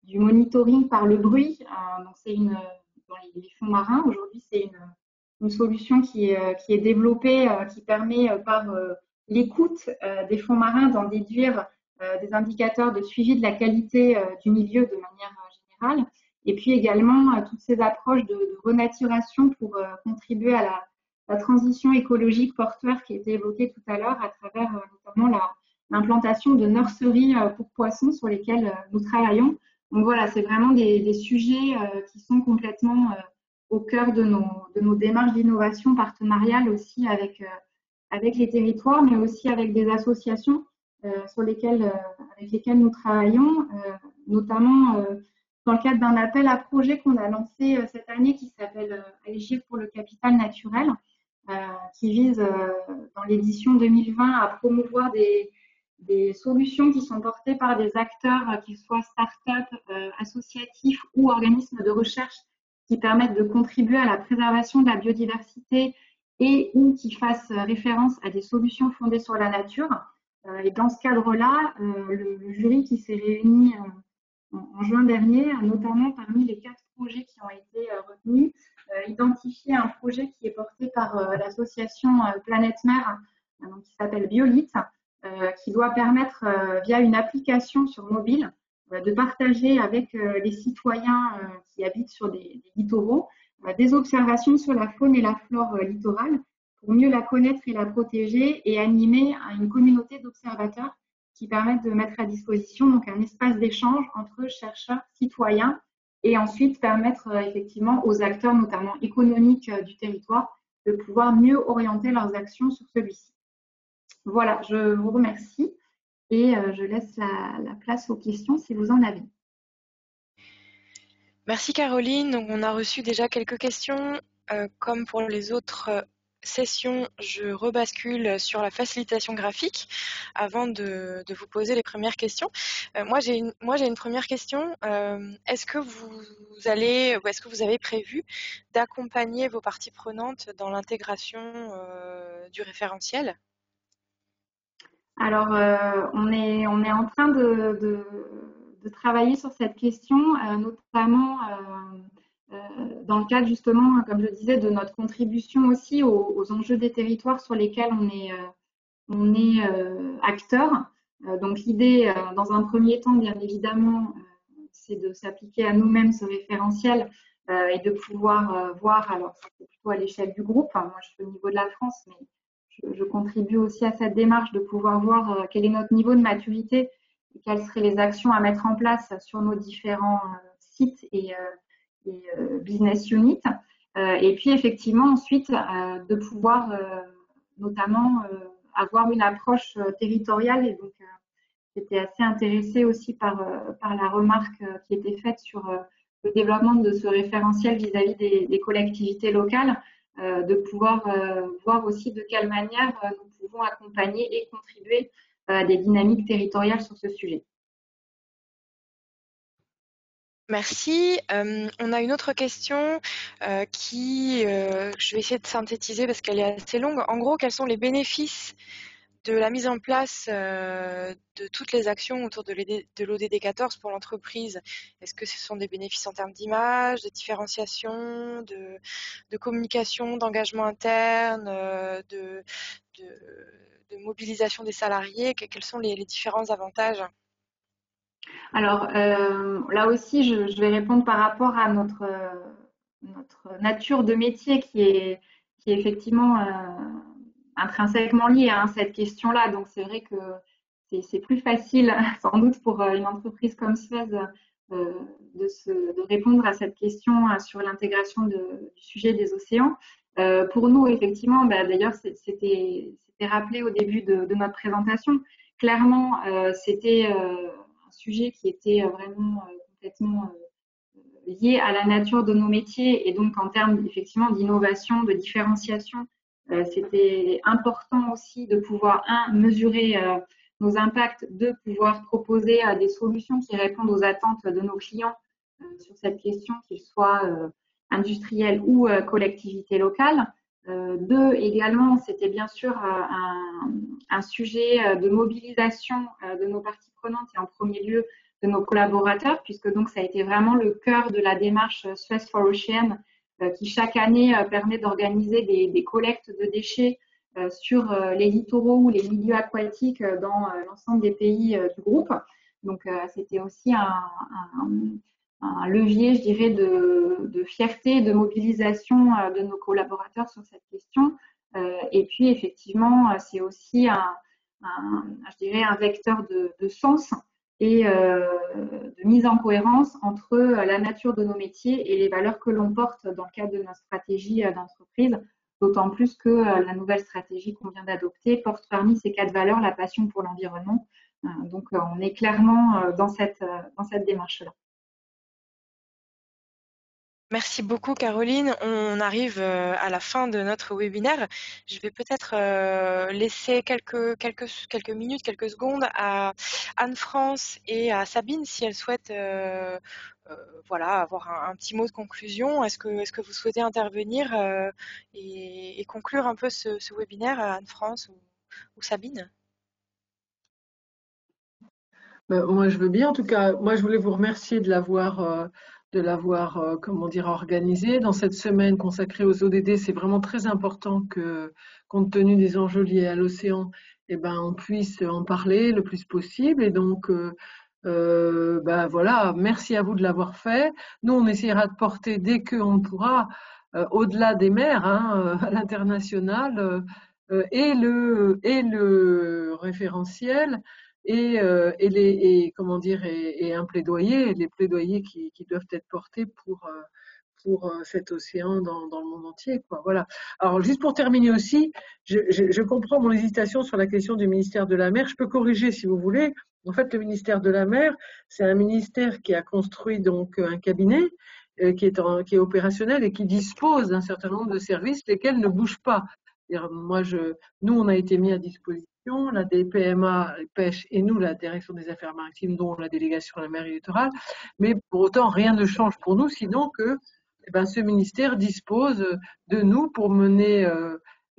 du monitoring par le bruit. Donc c'est dans les fonds marins. Aujourd'hui, c'est une solution qui est développée, qui permet par l'écoute des fonds marins d'en déduire des indicateurs de suivi de la qualité du milieu de manière générale. Et puis également toutes ces approches de renaturation pour contribuer à la transition écologique portuaire qui a été évoquée tout à l'heure à travers notamment l'implantation de nurseries pour poissons sur lesquelles nous travaillons. Donc voilà, c'est vraiment des sujets qui sont complètement au cœur de nos démarches d'innovation partenariale aussi avec les territoires, mais aussi avec des associations avec lesquelles nous travaillons, notamment dans le cadre d'un appel à projet qu'on a lancé cette année qui s'appelle Agir pour le capital naturel, qui vise dans l'édition 2020 à promouvoir des solutions qui sont portées par des acteurs, qu'ils soient start-up, associatifs ou organismes de recherche, qui permettent de contribuer à la préservation de la biodiversité et ou qui fassent référence à des solutions fondées sur la nature. Et dans ce cadre-là, le jury qui s'est réuni en juin dernier, notamment parmi les 4 projets qui ont été retenus, identifier un projet qui est porté par l'association Planète Mer, qui s'appelle Biolite, qui doit permettre, via une application sur mobile, de partager avec les citoyens qui habitent sur des littoraux des observations sur la faune et la flore littorale pour mieux la connaître et la protéger et animer une communauté d'observateurs qui permettent de mettre à disposition donc un espace d'échange entre chercheurs, citoyens et ensuite permettre effectivement aux acteurs, notamment économiques du territoire, de pouvoir mieux orienter leurs actions sur celui-ci. Voilà, je vous remercie et je laisse la place aux questions si vous en avez. Merci Caroline. Donc, on a reçu déjà quelques questions. Comme pour les autres session, je rebascule sur la facilitation graphique avant de vous poser les premières questions. Moi, j'ai une première question. Est-ce que est-ce que vous avez prévu d'accompagner vos parties prenantes dans l'intégration du référentiel? Alors, on est en train de travailler sur cette question, notamment dans le cadre justement, comme je disais, de notre contribution aussi aux enjeux des territoires sur lesquels on est acteur. Donc l'idée, dans un premier temps, bien évidemment, c'est de s'appliquer à nous-mêmes ce référentiel et de pouvoir voir, alors c'est plutôt à l'échelle du groupe, moi je suis au niveau de la France, mais je contribue aussi à cette démarche de pouvoir voir quel est notre niveau de maturité et quelles seraient les actions à mettre en place sur nos différents sites et business units. Et puis effectivement ensuite de pouvoir notamment avoir une approche territoriale. Et donc j'étais assez intéressée aussi par la remarque qui était faite sur le développement de ce référentiel vis-à-vis des collectivités locales, de pouvoir voir aussi de quelle manière nous pouvons accompagner et contribuer à des dynamiques territoriales sur ce sujet. Merci. On a une autre question je vais essayer de synthétiser parce qu'elle est assez longue. En gros, quels sont les bénéfices de la mise en place de toutes les actions autour de l'ODD 14 pour l'entreprise? Est-ce que ce sont des bénéfices en termes d'image, de différenciation, de communication, d'engagement interne, de mobilisation des salariés? Quels sont les différents avantages? Alors là aussi, je vais répondre par rapport à notre nature de métier qui est effectivement intrinsèquement liée à cette question-là. Donc c'est vrai que c'est plus facile sans doute pour une entreprise comme Suez de répondre à cette question sur l'intégration du sujet des océans. Pour nous, effectivement, d'ailleurs, c'était rappelé au début de notre présentation. Clairement, c'était un sujet qui était vraiment complètement lié à la nature de nos métiers et donc en termes effectivement d'innovation, de différenciation, c'était important aussi de pouvoir, mesurer nos impacts, de pouvoir proposer des solutions qui répondent aux attentes de nos clients sur cette question, qu'ils soient industriels ou collectivités locales. Deux, également, c'était bien sûr un sujet de mobilisation de nos parties prenantes et en premier lieu de nos collaborateurs, puisque donc ça a été vraiment le cœur de la démarche Suez for Ocean, qui chaque année permet d'organiser des collectes de déchets sur les littoraux ou les milieux aquatiques dans l'ensemble des pays du groupe. Donc c'était aussi un levier, je dirais, de fierté, de mobilisation de nos collaborateurs sur cette question. Et puis, effectivement, c'est aussi je dirais, un vecteur de sens et de mise en cohérence entre la nature de nos métiers et les valeurs que l'on porte dans le cadre de notre stratégie d'entreprise, d'autant plus que la nouvelle stratégie qu'on vient d'adopter porte parmi ces 4 valeurs la passion pour l'environnement. Donc, on est clairement dans cette démarche-là. Merci beaucoup Caroline. On arrive à la fin de notre webinaire. Je vais peut-être laisser quelques minutes, quelques secondes à Anne-France et à Sabine si elles souhaitent voilà, avoir un petit mot de conclusion. Est-ce que vous souhaitez intervenir et conclure un peu ce webinaire, Anne-France ou Sabine? Moi, je veux bien. En tout cas, moi, je voulais vous remercier de l'avoir, comment dire, organisé dans cette semaine consacrée aux ODD. C'est vraiment très important que, compte tenu des enjeux liés à l'océan, eh ben, on puisse en parler le plus possible. Et donc, voilà, merci à vous de l'avoir fait. Nous, on essaiera de porter dès qu'on pourra, au-delà des mers, hein, à l'international, et le référentiel comment dire, et un plaidoyer, les plaidoyers qui doivent être portés pour cet océan dans le monde entier, quoi. Voilà. Alors, juste pour terminer aussi, je comprends mon hésitation sur la question du ministère de la Mer. Je peux corriger si vous voulez. En fait, le ministère de la Mer, c'est un ministère qui a construit donc un cabinet qui est opérationnel et qui dispose d'un certain nombre de services, lesquels ne bougent pas. Moi, nous, on a été mis à disposition, la DPMA, pêche, et nous, la direction des affaires maritimes, dont la délégation à la mer et littorale. Mais pour autant, rien ne change pour nous, sinon que ce ministère dispose de nous pour mener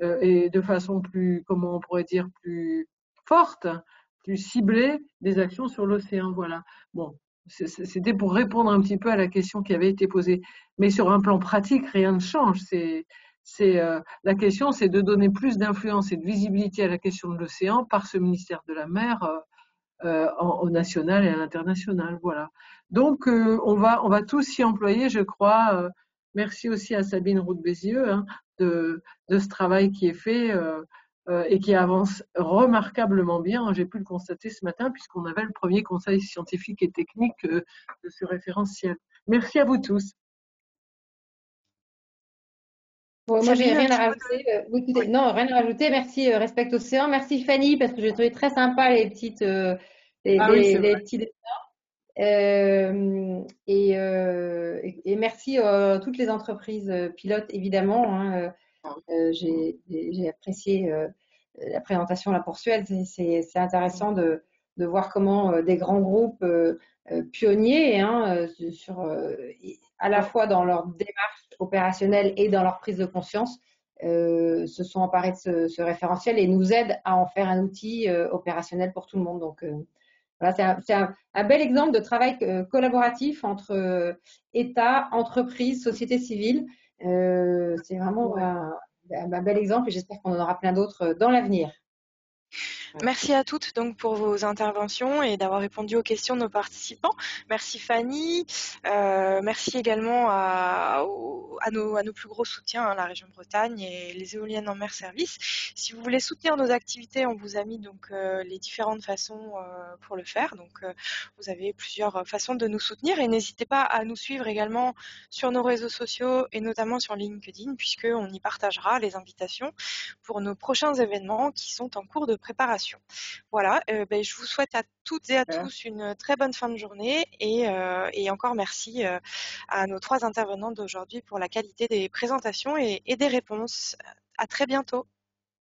et de façon plus, comment on pourrait dire, plus forte, plus ciblée, des actions sur l'océan. Voilà. Bon, c'était pour répondre un petit peu à la question qui avait été posée. Mais sur un plan pratique, rien ne change. La question, c'est de donner plus d'influence et de visibilité à la question de l'océan par ce ministère de la mer au national et à l'international. Voilà. Donc, on va tous s'y employer, je crois. Merci aussi à Sabine Roux-Bézieux hein, de ce travail qui est fait et qui avance remarquablement bien. J'ai pu le constater ce matin puisqu'on avait le premier conseil scientifique et technique de ce référentiel. Merci à vous tous. Bon, moi, j'ai Sabine, un rien à petit mot rajouter. Oui, écoutez, Oui. non, rien à rajouter. Merci, Respect Océan. Merci, Fanny, parce que j'ai trouvé très sympa les petites, Ah oui, c'est les vrai. petits dessins. Et merci à toutes les entreprises pilotes, évidemment. Hein, j'ai apprécié la présentation là pour Suède. C'est intéressant de voir comment des grands groupes pionniers hein, à la fois dans leur démarche opérationnelle et dans leur prise de conscience se sont emparés de ce référentiel et nous aident à en faire un outil opérationnel pour tout le monde. Donc, voilà, c'est un bel exemple de travail collaboratif entre État, entreprise, société civile. C'est vraiment un bel exemple et j'espère qu'on en aura plein d'autres dans l'avenir. Merci à toutes donc pour vos interventions et d'avoir répondu aux questions de nos participants. Merci Fanny. Merci également à nos plus gros soutiens, hein, la région Bretagne et les éoliennes en mer service. Si vous voulez soutenir nos activités, on vous a mis donc les différentes façons pour le faire. Donc vous avez plusieurs façons de nous soutenir et n'hésitez pas à nous suivre également sur nos réseaux sociaux et notamment sur LinkedIn puisqu'on y partagera les invitations pour nos prochains événements qui sont en cours de préparation. Voilà, je vous souhaite à toutes et à tous une très bonne fin de journée et encore merci à nos 3 intervenants d'aujourd'hui pour la qualité des présentations et des réponses. À très bientôt.